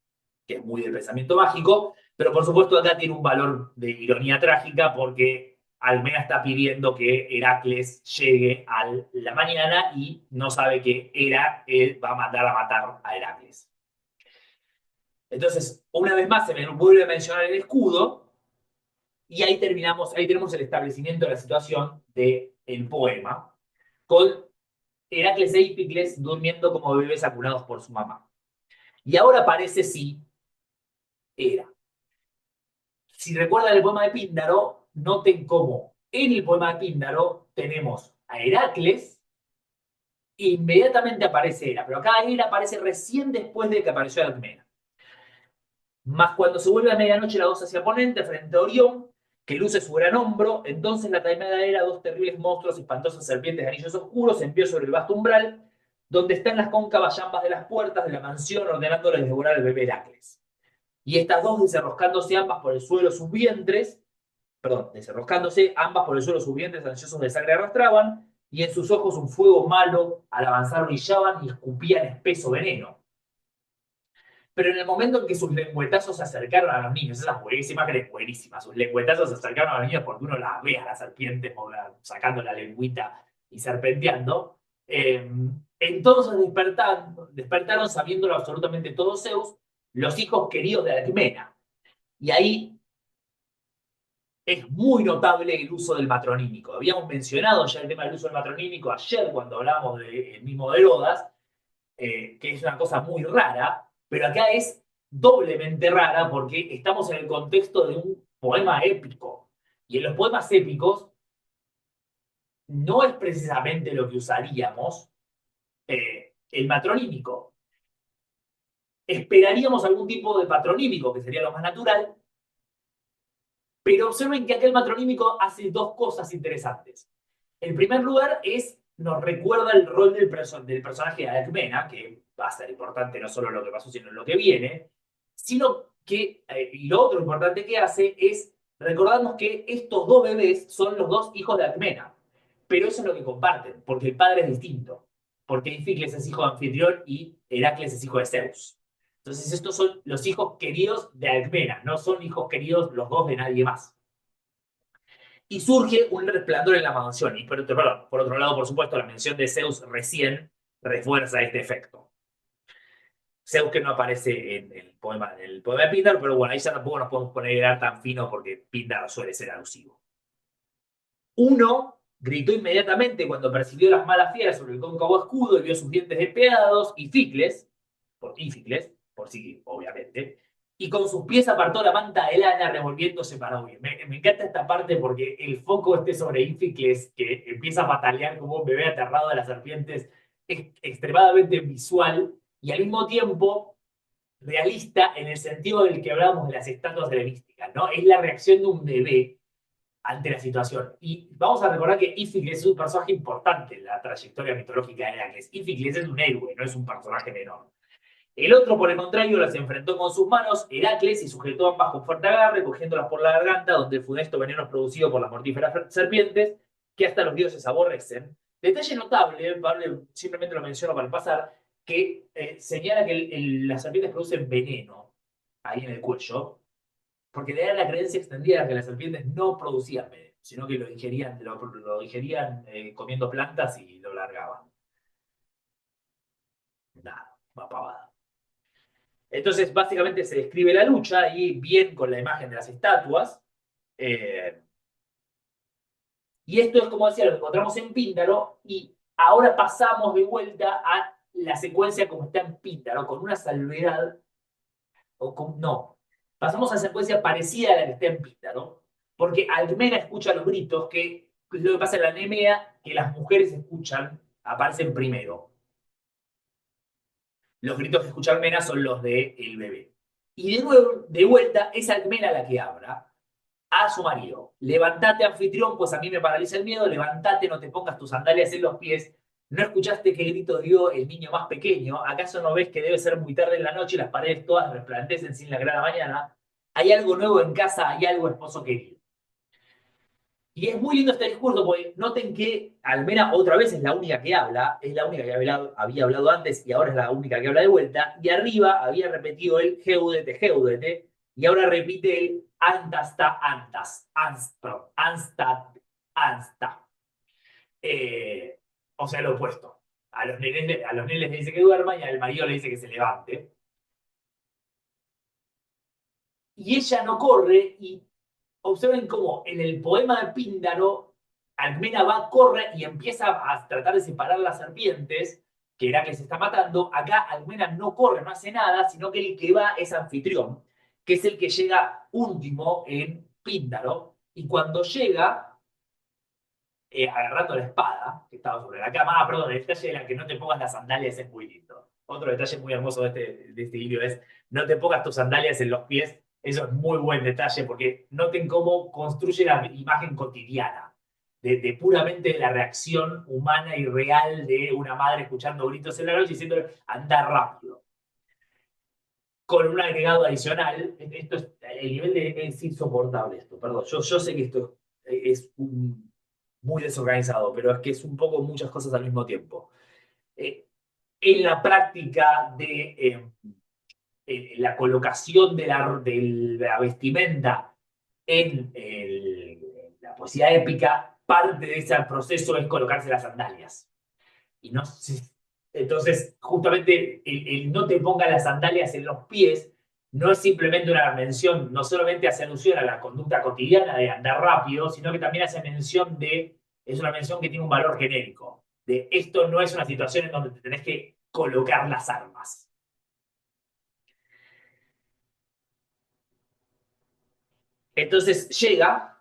que es muy del pensamiento mágico, pero por supuesto acá tiene un valor de ironía trágica porque Almena está pidiendo que Heracles llegue a la mañana y no sabe que él va a mandar a matar a Heracles. Entonces, una vez más se me vuelve a mencionar el escudo y ahí tenemos el establecimiento de la situación del poema, con Heracles e Hipicles durmiendo como bebés aculados por su mamá. Y ahora parece sí, era. Si recuerdan el poema de Píndaro, noten cómo en el poema de Píndaro tenemos a Heracles e inmediatamente aparece Hera, pero acá Hera aparece recién después de que apareció Alcmena. Más cuando se vuelve a medianoche la voz hacia Ponente, frente a Orión, que luce su gran hombro, entonces la taimada Hera, 2 terribles monstruos, espantosas serpientes de anillos oscuros, envió sobre el vasto umbral, donde están las cóncavas llamas de las puertas de la mansión, ordenándoles devorar al bebé Heracles. Y estas 2 desenroscándose ambas por el suelo sus vientres, perdón, desenroscándose, ambas por el suelo sus vientres ansiosos de sangre arrastraban, y en sus ojos un fuego malo al avanzar brillaban y escupían espeso veneno. Pero en el momento en que sus lengüetazos se acercaron a los niños, esa imagen es buenísima, sus lengüetazos se acercaron a los niños porque uno las ve a las serpientes sacando la lengüita y serpenteando, entonces despertaron sabiéndolo absolutamente todo Zeus, los hijos queridos de Alcmena. Y ahí es muy notable el uso del matronímico. Habíamos mencionado ya el tema del uso del matronímico ayer cuando hablábamos del mismo de Herodas, que es una cosa muy rara, pero acá es doblemente rara porque estamos en el contexto de un poema épico. Y en los poemas épicos no es precisamente lo que usaríamos el matronímico. Esperaríamos algún tipo de patronímico, que sería lo más natural, pero observen que aquel matronímico hace 2 cosas interesantes. En primer lugar, nos recuerda el rol del personaje de Alcmena, que va a ser importante no solo en lo que pasó, sino en lo que viene, sino que, y lo otro importante que hace es recordarnos que estos 2 bebés son los 2 hijos de Alcmena, pero eso es lo que comparten, porque el padre es distinto, porque Ificles es hijo de Anfitrión y Heracles es hijo de Zeus. Entonces estos son los hijos queridos de Alcmena, no son hijos queridos los 2 de nadie más. Y surge un resplandor en la mansión. Y por otro lado, por supuesto, la mención de Zeus recién refuerza este efecto. Zeus que no aparece en el poema de Píndaro, pero bueno, ahí ya tampoco nos podemos poner a hilar tan fino porque Píndaro suele ser alusivo. Uno gritó inmediatamente cuando percibió las malas fieras sobre el cóncavo escudo y vio sus dientes despedados, y Íficles, por sí, obviamente, y con sus pies apartó la manta de lana revolviéndose para huir. Me encanta esta parte porque el foco sobre Íficles, que empieza a patalear como un bebé aterrado de las serpientes, es extremadamente visual y al mismo tiempo realista en el sentido del que hablábamos de las estatuas helenísticas, ¿no? Es la reacción de un bebé ante la situación. Y vamos a recordar que Íficles es un personaje importante en la trayectoria mitológica de Heracles. Íficles es un héroe, no es un personaje menor. El otro, por el contrario, las enfrentó con sus manos, Heracles, y sujetó ambas con fuerte agarre, cogiéndolas por la garganta, donde el funesto veneno es producido por las mortíferas serpientes, que hasta los dioses aborrecen. Detalle notable, simplemente lo menciono para pasar, que señala que las serpientes producen veneno ahí en el cuello, porque le da la creencia extendida de que las serpientes no producían veneno, sino que lo digerían comiendo plantas y lo largaban. Nada, va pavada. Entonces, básicamente se describe la lucha y bien con la imagen de las estatuas. Eh, y esto es, como decía, lo que encontramos en Píndaro. Y ahora pasamos de vuelta a la secuencia como está en Píndaro, con una salvedad, no, pasamos a la secuencia parecida a la que está en Píndaro, porque Alcmena escucha los gritos, que es lo que pasa en la Nemea, que las mujeres escuchan, aparecen primero. Los gritos que escucha Alcmena son los del bebé. Y de nuevo, de vuelta, es Alcmena la que habla a su marido. Levantate, anfitrión, pues a mí me paraliza el miedo. Levantate, no te pongas tus sandalias en los pies. ¿No escuchaste qué grito dio el niño más pequeño? ¿Acaso no ves que debe ser muy tarde en la noche y las paredes todas resplandecen sin la gran mañana? Hay algo nuevo en casa, hay algo, esposo querido. Y es muy lindo este discurso, porque noten que Almena otra vez es la única que habla, es la única que había hablado antes y ahora es la única que habla de vuelta, y arriba había repetido el geudete, geudete, y ahora repite el antasta, perdón, anstat, ansta. O sea, lo opuesto. A los nenes le dice que duerman y al marido le dice que se levante. Y ella no corre, y observen cómo en el poema de Píndaro, Alcmena va, corre y empieza a tratar de separar las serpientes, que Heracles está matando. Acá Alcmena no corre, no hace nada, sino que el que va es Anfitrión, que es el que llega último en Píndaro, y cuando llega, agarrando la espada, que estaba sobre la cama, perdón, el detalle de la que no te pongas las sandalias es muy lindo. Otro detalle muy hermoso de este hilo es, no te pongas tus sandalias en los pies. Eso es muy buen detalle porque noten cómo construye la imagen cotidiana, de puramente la reacción humana y real de una madre escuchando gritos en la noche diciéndole, anda rápido. Con un agregado adicional, esto es, el nivel es insoportable esto, perdón, yo sé que esto es muy desorganizado, pero es que es un poco muchas cosas al mismo tiempo. En la práctica de la colocación de la vestimenta en la poesía épica, parte de ese proceso es colocarse las sandalias. Y no, entonces, justamente, el no te ponga las sandalias en los pies no es simplemente una mención, no solamente hace alusión a la conducta cotidiana de andar rápido, sino que también hace mención es una mención que tiene un valor genérico, de esto no es una situación en donde te tenés que colocar las armas. Entonces llega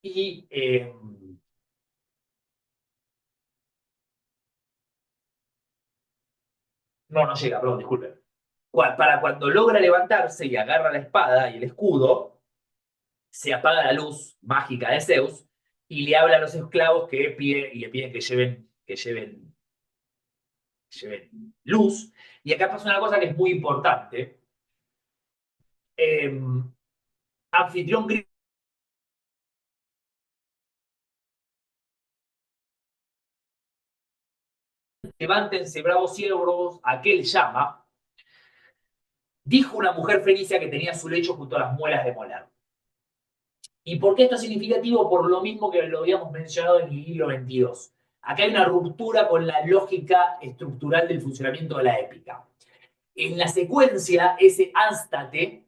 y no llega, perdón, disculpen. Para cuando logra levantarse y agarra la espada y el escudo, se apaga la luz mágica de Zeus y le habla a los esclavos y le piden que lleven luz. Y acá pasa una cosa que es muy importante. Anfitrión grita, levántense bravos ciervos, aquel llama. Dijo una mujer fenicia que tenía su lecho junto a las muelas de moler. ¿Y por qué esto es significativo? Por lo mismo que lo habíamos mencionado en el hilo 22. Acá hay una ruptura con la lógica estructural del funcionamiento de la épica. En la secuencia, ese ánstate,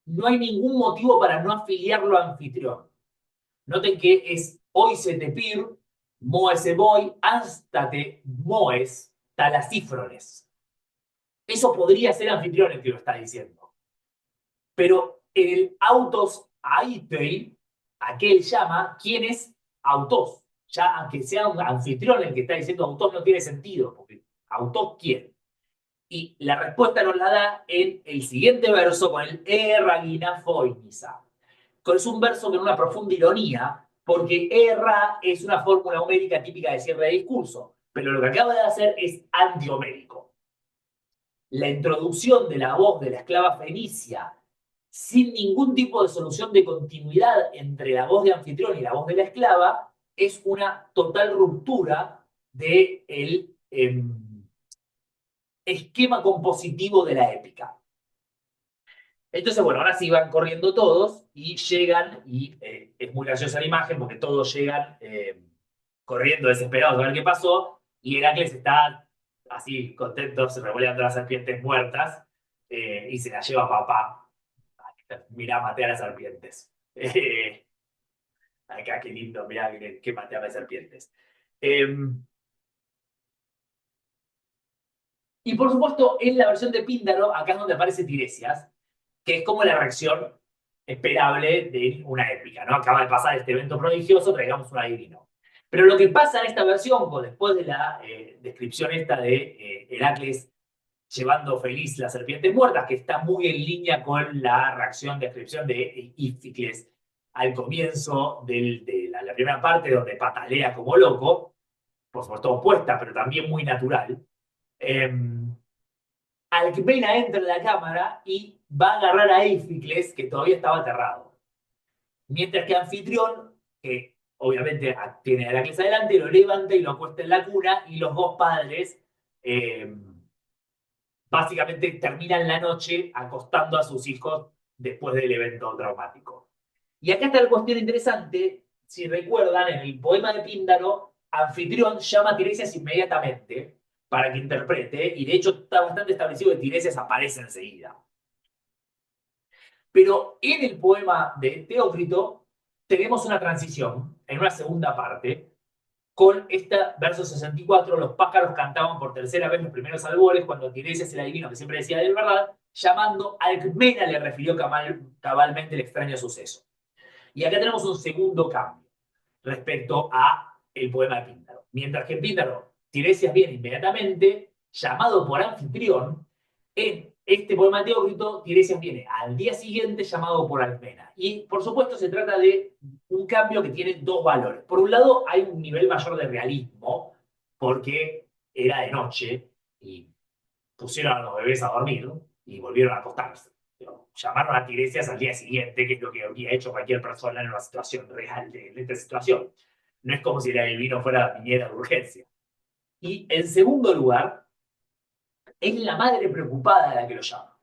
no hay ningún motivo para no afiliarlo a anfitrión. Noten que es oisete pir, moese moi, ánstate moes, talasífrones. Eso podría ser anfitrión el que lo está diciendo. Pero en el autos aitei, aquel llama, ¿quién es autos? Ya aunque sea un anfitrión el que está diciendo autos no tiene sentido, porque autos ¿quién? Y la respuesta nos la da en el siguiente verso con el erragina foinisa. Es un verso con una profunda ironía, porque erra es una fórmula homérica típica de cierre de discurso, pero lo que acaba de hacer es antihomérico. La introducción de la voz de la esclava fenicia sin ningún tipo de solución de continuidad entre la voz de anfitrión y la voz de la esclava es una total ruptura del esquema compositivo de la épica. Entonces, bueno, ahora sí van corriendo todos y llegan, y es muy graciosa la imagen porque todos llegan corriendo desesperados a ver qué pasó, y Heracles está así contento, se revuelven las serpientes muertas y se las lleva a papá. Mirá, maté a las serpientes. Acá, qué lindo, mirá que maté a las serpientes. Y por supuesto, en la versión de Píndaro, acá es donde aparece Tiresias, que es como la reacción esperable de una épica, ¿no? Acaba de pasar este evento prodigioso, traigamos un adivino. Pero lo que pasa en esta versión, después de la descripción esta de Heracles llevando feliz las serpientes muertas, que está muy en línea con la reacción, descripción de Íficles al comienzo de la primera parte, donde patalea como loco, por supuesto opuesta, pero también muy natural. Alcmena entra en la cámara y va a agarrar a Éficles, que todavía estaba aterrado. Mientras que Anfitrión, que obviamente tiene a Heracles adelante, lo levanta y lo acuesta en la cuna, y los dos padres básicamente terminan la noche acostando a sus hijos después del evento traumático. Y acá está la cuestión interesante. Si recuerdan, en el poema de Píndaro, Anfitrión llama a Tiresias inmediatamente para que interprete, y de hecho está bastante establecido que Tiresias aparece enseguida. Pero en el poema de Teócrito tenemos una transición, en una segunda parte, con este verso 64, los pájaros cantaban por tercera vez los primeros albores, cuando Tiresias el adivino, que siempre decía de verdad, llamando a Alcmena le refirió cabalmente el extraño suceso. Y acá tenemos un segundo cambio respecto a el poema de Píndaro. Mientras que en Píndaro Tiresias viene inmediatamente, llamado por Anfitrión, en este poema de Teócrito, Tiresias viene al día siguiente llamado por Alcmena. Y por supuesto se trata de un cambio que tiene dos valores. Por un lado, hay un nivel mayor de realismo, porque era de noche y pusieron a los bebés a dormir y volvieron a acostarse. Llamaron a Tiresias al día siguiente, que es lo que habría hecho cualquier persona en una situación real de esta situación. No es como si el adivino fuera viniera de urgencia. Y en segundo lugar, es la madre preocupada la que lo llama.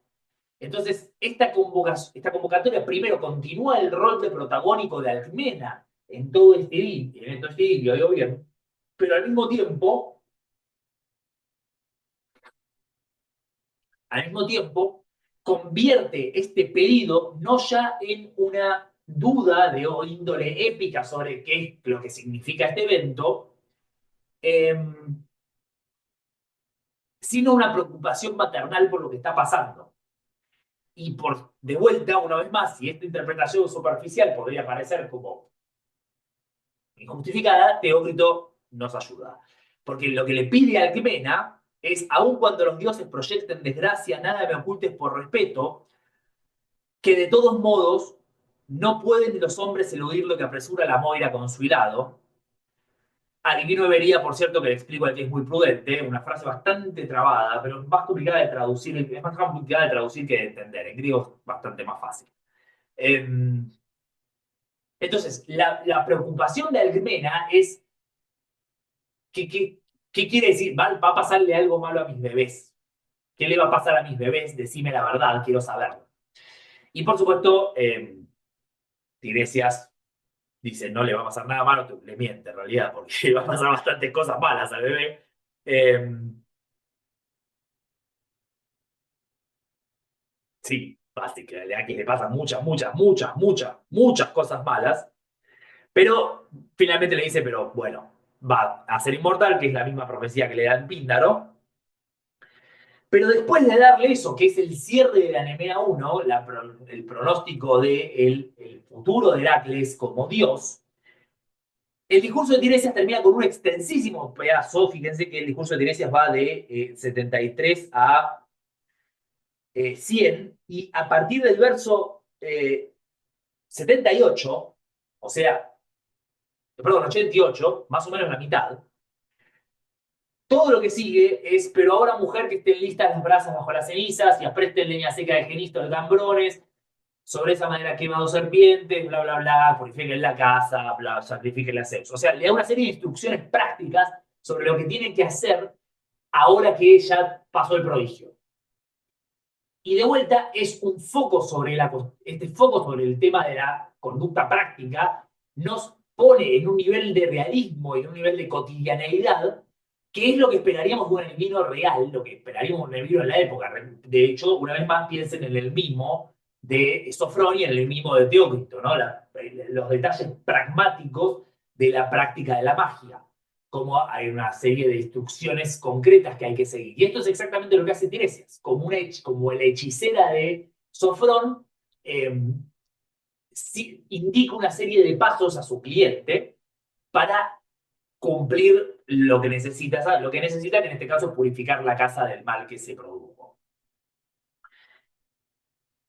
Entonces, esta convocatoria primero continúa el rol de protagónico de Alcmena en todo este idilio, bien, pero al mismo tiempo, convierte este pedido no ya en una duda de índole épica sobre qué es lo que significa este evento, sino una preocupación maternal por lo que está pasando. Y de vuelta, una vez más, si esta interpretación superficial podría parecer como injustificada, Teócrito nos ayuda. Porque lo que le pide a Alcmena es, aun cuando los dioses proyecten desgracia, nada me ocultes por respeto, que de todos modos no pueden los hombres eludir lo que apresura la Moira con su hilado. Adivino vería, por cierto, que le explico aquí es muy prudente, una frase bastante trabada, pero más complicada de traducir, es más complicada de traducir que de entender. En griego es bastante más fácil. Entonces, la preocupación de Alcmena es, ¿qué quiere decir? ¿Va a pasarle algo malo a mis bebés? ¿Qué le va a pasar a mis bebés? Decime la verdad, quiero saberlo. Y por supuesto, Tiresias dice, no le va a pasar nada malo, le miente en realidad, porque le va a pasar bastantes cosas malas al bebé. Sí, básicamente, a que le pasan muchas cosas malas, pero finalmente le dice, pero bueno, va a ser inmortal, que es la misma profecía que le dan Píndaro. Pero después de darle eso, que es el cierre de la Nemea 1, el pronóstico del el futuro de Heracles como dios, el discurso de Tiresias termina con un extensísimo pedazo. Fíjense que el discurso de Tiresias va de 73 a 100, y a partir del verso 78, o sea, perdón, 88, más o menos la mitad, todo lo que sigue es, pero ahora mujer que estén listas las brasas bajo las cenizas, y apreste leña seca de genisto de cambrones, sobre esa madera quema dos serpientes, bla, bla, bla, purifiquen la casa, bla, sacrifiquen a Zeus. O sea, le da una serie de instrucciones prácticas sobre lo que tienen que hacer ahora que ella pasó el prodigio. Y de vuelta es un foco sobre este foco sobre el tema de la conducta práctica nos pone en un nivel de realismo y en un nivel de cotidianeidad que es lo que esperaríamos de un enemigo real, lo que esperaríamos de un enemigo en la época. De hecho, una vez más piensen en el mimo de Sofrón y en el mimo de Teócrito, ¿no? Los detalles pragmáticos de la práctica de la magia, como hay una serie de instrucciones concretas que hay que seguir. Y esto es exactamente lo que hace Tiresias, como la hechicera de Sofrón, indica una serie de pasos a su cliente para cumplir lo que necesita, ¿sabes? Lo que necesita, que en este caso es purificar la casa del mal que se produjo.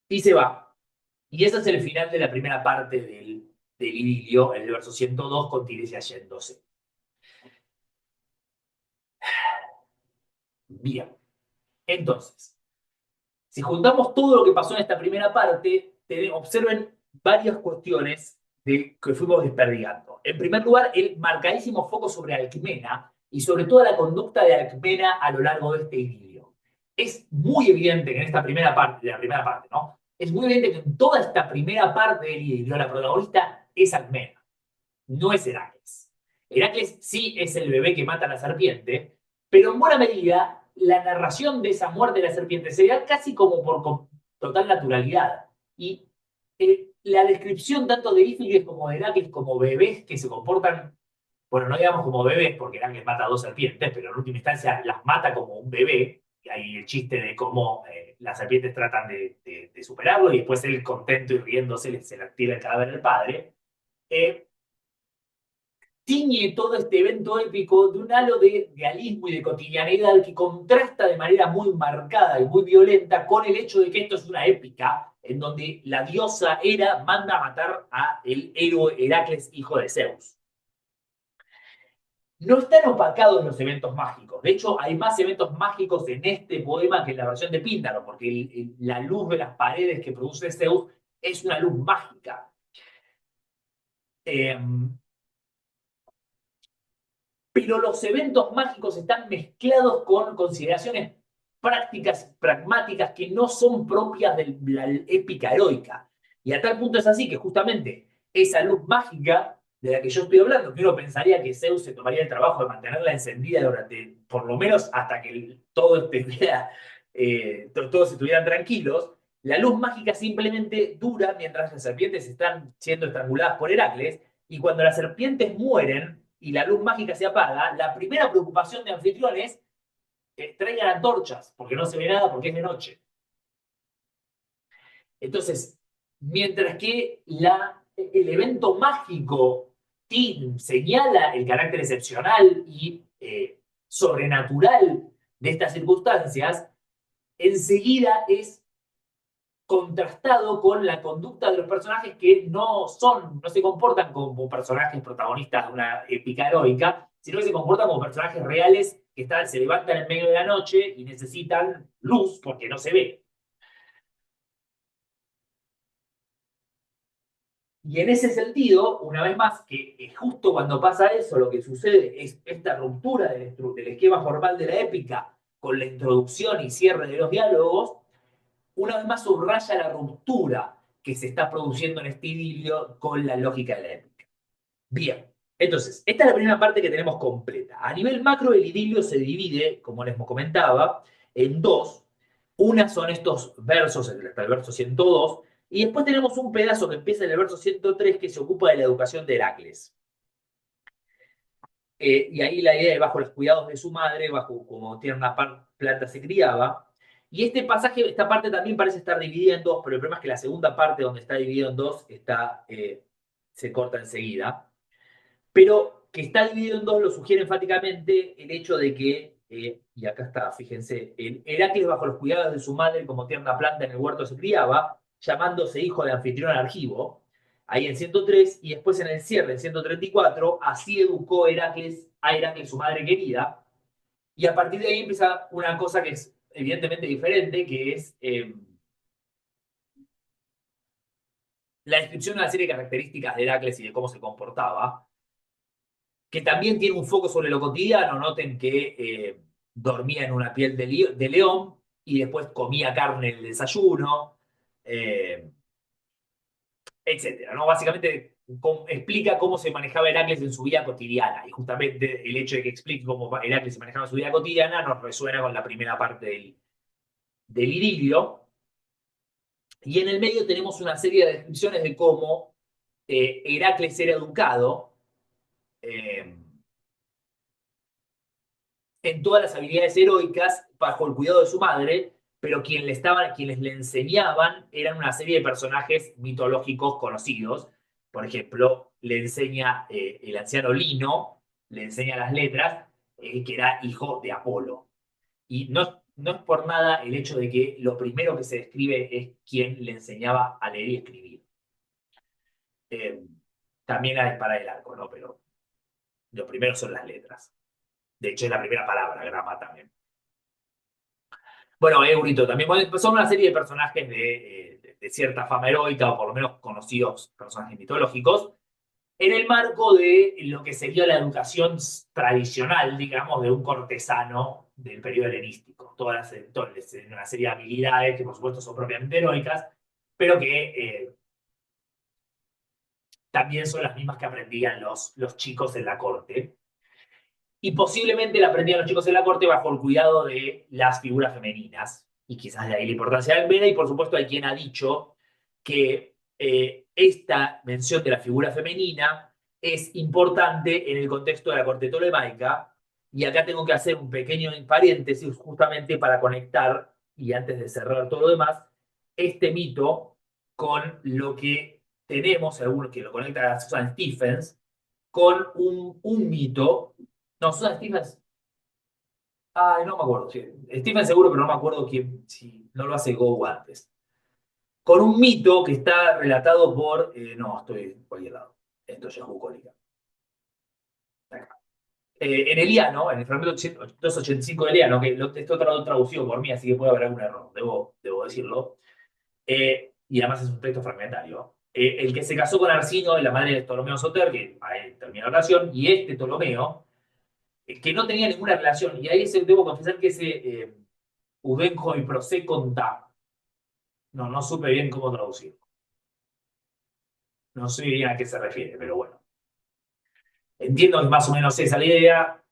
Y se va. Y ese es el final de la primera parte del idilio, el verso 102, con Tiresias yéndose. Bien. Entonces, si juntamos todo lo que pasó en esta primera parte, observen varias cuestiones que fuimos desperdigando. En primer lugar, el marcadísimo foco sobre Alcmena y sobre toda la conducta de Alcmena a lo largo de este idilio. Es muy evidente que en esta primera parte, ¿no? Es muy evidente que en toda esta primera parte del idilio la protagonista es Alcmena, no es Heracles. Heracles sí es el bebé que mata a la serpiente, pero en buena medida la narración de esa muerte de la serpiente se da casi como por total naturalidad. Y la descripción tanto de Ífilis como de Heracles como bebés que se comportan, bueno, no digamos como bebés, porque Heracles mata a dos serpientes, pero en última instancia las mata como un bebé, y hay el chiste de cómo las serpientes tratan de superarlo, y después él contento y riéndose se le tira el cadáver al padre. Tiñe todo este evento épico de un halo de realismo y de cotidianidad que contrasta de manera muy marcada y muy violenta con el hecho de que esto es una épica en donde la diosa Hera manda a matar a el héroe Heracles, hijo de Zeus. No están opacados los eventos mágicos. De hecho, hay más eventos mágicos en este poema que en la versión de Píndaro, porque la luz de las paredes que produce Zeus es una luz mágica. Pero los eventos mágicos están mezclados con consideraciones prácticas, pragmáticas, que no son propias de la épica heroica. Y a tal punto es así que justamente esa luz mágica de la que yo estoy hablando, que uno pensaría que Zeus se tomaría el trabajo de mantenerla encendida durante, por lo menos hasta que todos estuvieran tranquilos, la luz mágica simplemente dura mientras las serpientes están siendo estranguladas por Heracles, y cuando las serpientes mueren y la luz mágica se apaga, la primera preocupación de Anfitrión es que traigan antorchas, porque no se ve nada porque es de noche. Entonces, mientras que el evento mágico señala el carácter excepcional y sobrenatural de estas circunstancias, enseguida es contrastado con la conducta de los personajes que no se comportan como personajes protagonistas de una épica heroica, sino que se comportan como personajes reales que se levantan en medio de la noche y necesitan luz porque no se ve. Y en ese sentido, una vez más, que justo cuando pasa eso, lo que sucede es esta ruptura del esquema formal de la épica con la introducción y cierre de los diálogos, una vez más subraya la ruptura que se está produciendo en este idilio con la lógica de la épica. Bien, entonces, esta es la primera parte que tenemos completa. A nivel macro, el idilio se divide, como les comentaba, en dos. Una son estos versos, hasta el verso 102, y después tenemos un pedazo que empieza en el verso 103 que se ocupa de la educación de Heracles. Y ahí la idea de bajo los cuidados de su madre, bajo como tierna planta se criaba. Y este pasaje, esta parte también parece estar dividida en dos, pero el problema es que la segunda parte, donde está dividido en dos, se corta enseguida. Pero que está dividido en dos lo sugiere enfáticamente el hecho de que, y acá está, fíjense, Heracles bajo los cuidados de su madre como tierna planta en el huerto se criaba, llamándose hijo de anfitrión Argivo, ahí en 103, y después en el cierre, en 134, así educó Heracles a Heracles, su madre querida, y a partir de ahí empieza una cosa que es evidentemente diferente, que es la descripción de una serie de características de Heracles y de cómo se comportaba, que también tiene un foco sobre lo cotidiano. Noten que dormía en una piel de león y después comía carne en el desayuno, eh, etcétera, ¿no? Básicamente explica cómo se manejaba Heracles en su vida cotidiana, y justamente el hecho de que explique cómo Heracles se manejaba en su vida cotidiana nos resuena con la primera parte del idilio. Y en el medio tenemos una serie de descripciones de cómo Heracles era educado eh, en todas las habilidades heroicas bajo el cuidado de su madre, pero quienes le enseñaban eran una serie de personajes mitológicos conocidos. Por ejemplo, le enseña el anciano Lino, le enseña las letras, que era hijo de Apolo. Y no es por nada el hecho de que lo primero que se describe es quien le enseñaba a leer y escribir. Eh, También a disparar el arco, ¿no? Pero lo primero son las letras. De hecho, es la primera palabra, grama también. Bueno, Eurito también. Bueno, son una serie de personajes de cierta fama heroica, o por lo menos conocidos personajes mitológicos, en el marco de lo que sería la educación tradicional, digamos, de un cortesano del periodo helenístico. Una serie de habilidades que, por supuesto, son propiamente heroicas, pero que también son las mismas que aprendían los chicos en la corte. Y posiblemente la aprendían los chicos en la corte bajo el cuidado de las figuras femeninas. Y quizás de ahí la importancia de Almeda. Y por supuesto hay quien ha dicho que esta mención de la figura femenina es importante en el contexto de la corte tolemaica. Y acá tengo que hacer un pequeño paréntesis justamente para conectar, y antes de cerrar todo lo demás, este mito con lo que tenemos, según que lo conecta a Susan Stephens, con un mito. No, Susan Stephens. Ay, no me acuerdo. Sí. Stephen seguro, pero no me acuerdo quién, si no lo hace Go antes. Con un mito que está relatado por. No, estoy en cualquier lado. Esto ya es bucólica. Acá. En Eliano, en el fragmento 285 de Eliano, que esto traducido por mí, así que puede haber algún error, debo decirlo. Y además es un texto fragmentario. El que se casó con Arsino y la madre de Ptolomeo Soter, que ahí termina la oración, y este Ptolomeo, que no tenía ninguna relación, y ahí debo confesar que ese Ubenjo y Prosé conta. No supe bien cómo traducir. No sé bien a qué se refiere, pero bueno. Entiendo que más o menos esa es la idea.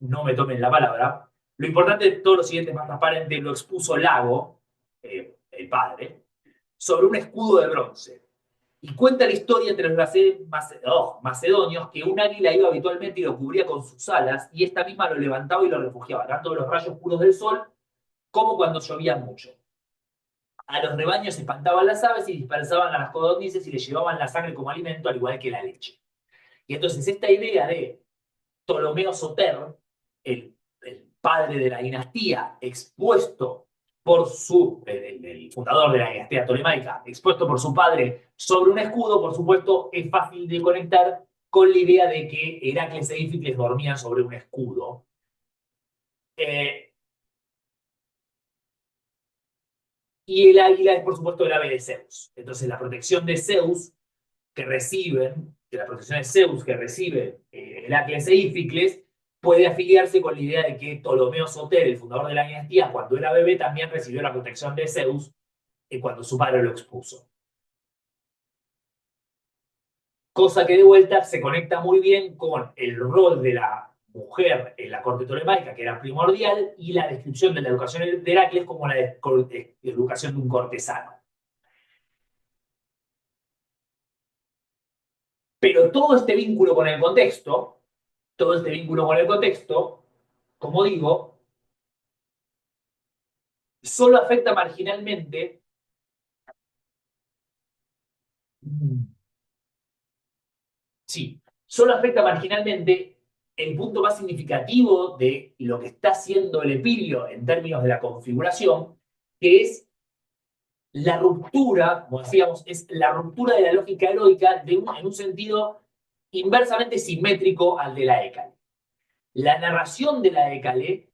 No me tomen la palabra. Lo importante de todo lo siguiente es más transparente. Lo expuso Lago, el padre, sobre un escudo de bronce. Y cuenta la historia entre los macedonios que un águila iba habitualmente y lo cubría con sus alas, y esta misma lo levantaba y lo refugiaba, tanto de los rayos puros del sol como cuando llovía mucho. A los rebaños espantaban las aves y dispersaban a las codornices y les llevaban la sangre como alimento, al igual que la leche. Y entonces esta idea de Ptolomeo Soter, el padre de la dinastía, expuesto por el fundador de la dinastía tolemaica, expuesto por su padre sobre un escudo, por supuesto, es fácil de conectar con la idea de que Heracles e Íficles dormían sobre un escudo. Y el águila es, por supuesto, el ave de Zeus. Entonces, la protección de Zeus la protección de Zeus que recibe Heracles e Íficles, puede afiliarse con la idea de que Ptolomeo Soter, el fundador de la dinastía, cuando era bebé, también recibió la protección de Zeus cuando su padre lo expuso. Cosa que de vuelta se conecta muy bien con el rol mujer en la corte tolemaica, que era primordial, y la descripción de la educación de Heracles como la educación de un cortesano. Pero todo este vínculo con el contexto, como digo, solo afecta marginalmente. Sí, solo afecta marginalmente el punto más significativo de lo que está haciendo el Epilio en términos de la configuración, que es la ruptura, como decíamos, es la ruptura de la lógica heroica en un sentido inversamente simétrico al de la Écale. La narración de la Écale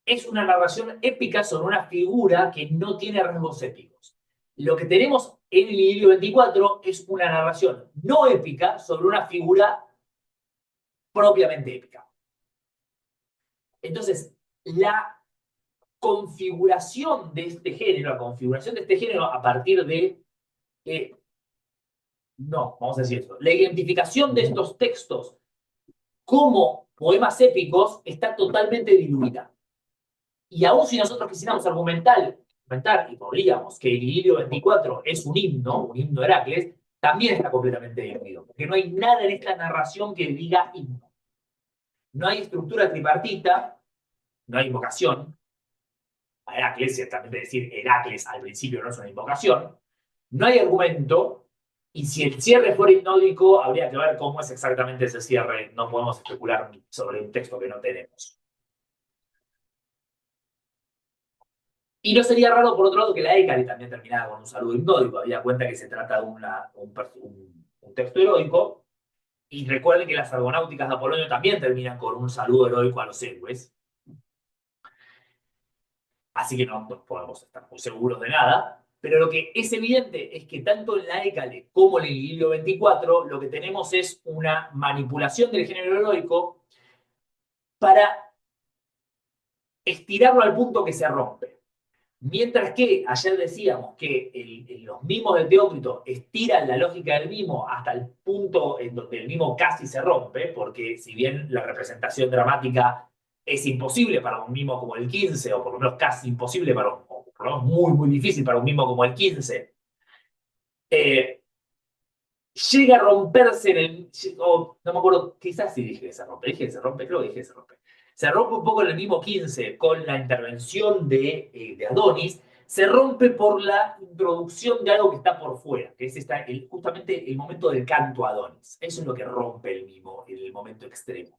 es una narración épica sobre una figura que no tiene rasgos épicos. Lo que tenemos en el Idilio 24 es una narración no épica sobre una figura propiamente épica. Entonces, la configuración de este género, a partir de, no, vamos a decir esto, la identificación de estos textos como poemas épicos está totalmente diluida. Y aún si nosotros quisiéramos argumentar y podríamos que el Idilio 24 es un himno de Heracles, también está completamente diluido, porque no hay nada en esta narración que diga himno. No hay estructura tripartita, no hay invocación. A Heracles, ciertamente decir Heracles al principio no es una invocación. No hay argumento, y si el cierre fuera hipnótico, habría que ver cómo es exactamente ese cierre. No podemos especular sobre un texto que no tenemos. Y no sería raro, por otro lado, que la Écale también terminara con un saludo hipnótico. Había cuenta que se trata de un texto heroico. Y recuerden que las argonáuticas de Apolonio también terminan con un saludo heroico a los héroes. Así que no podemos estar muy seguros de nada. Pero lo que es evidente es que tanto en la Écale como en el Idilio 24 lo que tenemos es una manipulación del género heroico para estirarlo al punto que se rompe. Mientras que ayer decíamos que los mimos del Teócrito estiran la lógica del mimo hasta el punto en donde el mimo casi se rompe, porque si bien la representación dramática es imposible para un mimo como el 15, o por lo menos casi imposible o por lo menos muy, muy difícil para un mimo como el 15, llega a romperse no me acuerdo, quizás sí dije que se rompe, creo que dije que se rompe. Se rompe un poco en el mismo 15 con la intervención de Adonis, se rompe por la introducción de algo que está por fuera, que es justamente el momento del canto a Adonis. Eso es lo que rompe el mimo en el momento extremo.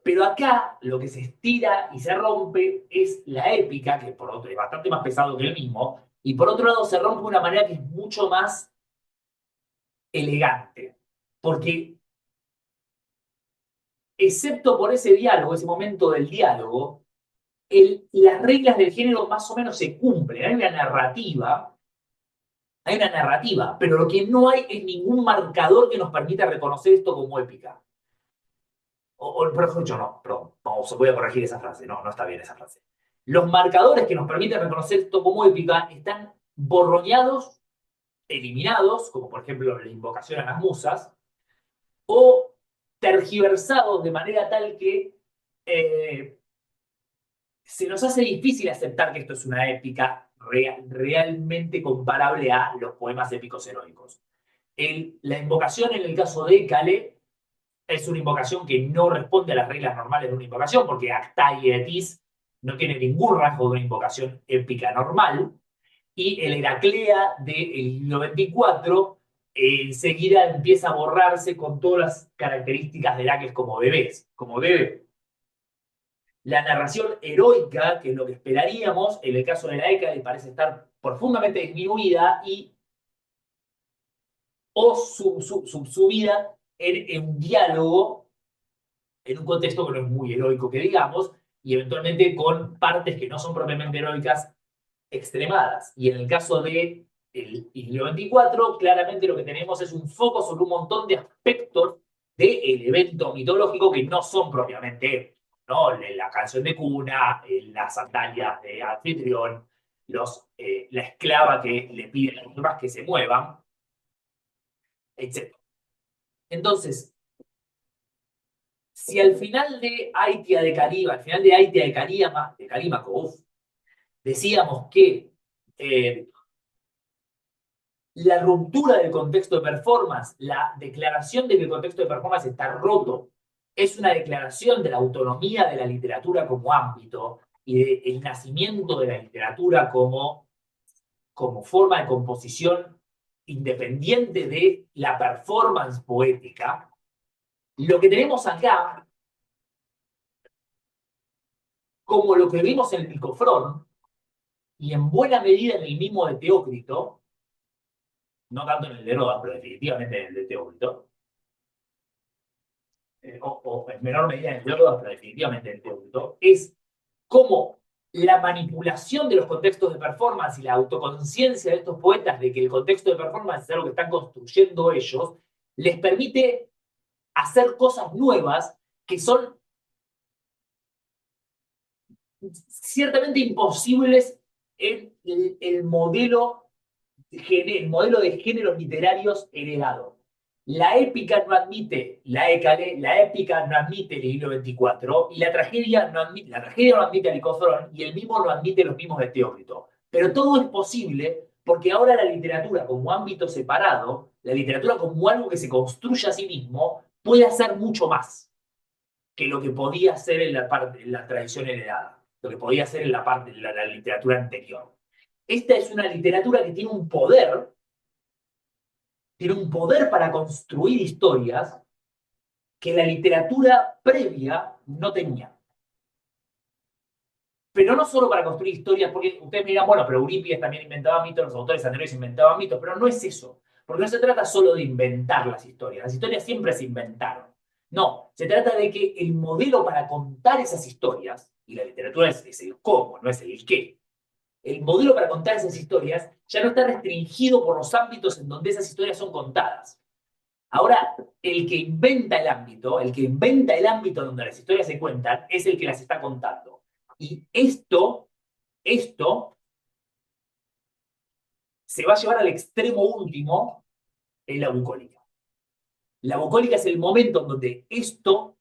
Pero acá lo que se estira y se rompe es la épica, que por otro es bastante más pesado que el mismo, y por otro lado se rompe de una manera que es mucho más elegante, porque excepto por ese diálogo, ese momento del diálogo, las reglas del género más o menos se cumplen, hay una narrativa, pero lo que no hay es ningún marcador que nos permita reconocer esto como épica. Por dicho, no, perdón, voy a corregir esa frase, no está bien esa frase. Los marcadores que nos permiten reconocer esto como épica están borroñados, eliminados, como por ejemplo la invocación a las musas, o tergiversados de manera tal que se nos hace difícil aceptar que esto es una épica realmente comparable a los poemas épicos heroicos. La invocación en el caso de Écale es una invocación que no responde a las reglas normales de una invocación, porque acta y etis no tiene ningún rasgo de una invocación épica normal, y el Heraclea del 94 enseguida empieza a borrarse con todas las características de Heracles como bebé. La narración heroica, que es lo que esperaríamos, en el caso de la Écale parece estar profundamente disminuida o subsumida en un diálogo, en un contexto que no es muy heroico, que digamos, y eventualmente con partes que no son propiamente heroicas extremadas. Y en el caso de el Idilio 24, claramente lo que tenemos es un foco sobre un montón de aspectos del evento mitológico que no son propiamente, ¿no? La canción de cuna, las sandalias de anfitrión, la esclava que le pide a los demás que se muevan, etc. Entonces, Si al final de Aitia de Calímaco, al final de Aitia de Calímaco, decíamos que la ruptura del contexto de performance, la declaración de que el contexto de performance está roto, es una declaración de la autonomía de la literatura como ámbito y del nacimiento de la literatura como forma de composición independiente de la performance poética. Lo que tenemos acá, como lo que vimos en el Nicofrón, y en buena medida en el mismo de Teócrito, no tanto en el de Rodas, pero definitivamente en el de Teócrito, o en menor medida en el de Rodas, pero definitivamente en el Teócrito, es cómo la manipulación de los contextos de performance y la autoconciencia de estos poetas de que el contexto de performance es algo que están construyendo ellos, les permite hacer cosas nuevas que son ciertamente imposibles en el modelo de géneros literarios heredado. La épica no admite la écale, la épica no admite el hilo 24 y la tragedia no admite a Licofrón y el mimo no admite los mimos de Teócrito. Pero todo es posible porque ahora la literatura como ámbito separado, la literatura como algo que se construye a sí mismo, puede hacer mucho más que lo que podía hacer en la tradición heredada, lo que podía hacer en la literatura anterior. Esta es una literatura que tiene un poder para construir historias que la literatura previa no tenía. Pero no solo para construir historias, porque ustedes me dirán, bueno, pero Eurípides también inventaba mitos, los autores anteriores inventaban mitos, pero no es eso. Porque no se trata solo de inventar las historias siempre se inventaron. No, se trata de que el modelo para contar esas historias, y la literatura es el cómo, no es el qué, el modelo para contar esas historias ya no está restringido por los ámbitos en donde esas historias son contadas. Ahora, el que inventa el ámbito donde las historias se cuentan, es el que las está contando. Y esto se va a llevar al extremo último en la bucólica. La bucólica es el momento en donde esto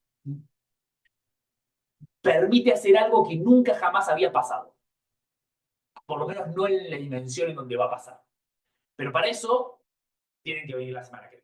permite hacer algo que nunca jamás había pasado. Por lo menos no en la dimensión en donde va a pasar. Pero para eso tienen que venir la semana que viene.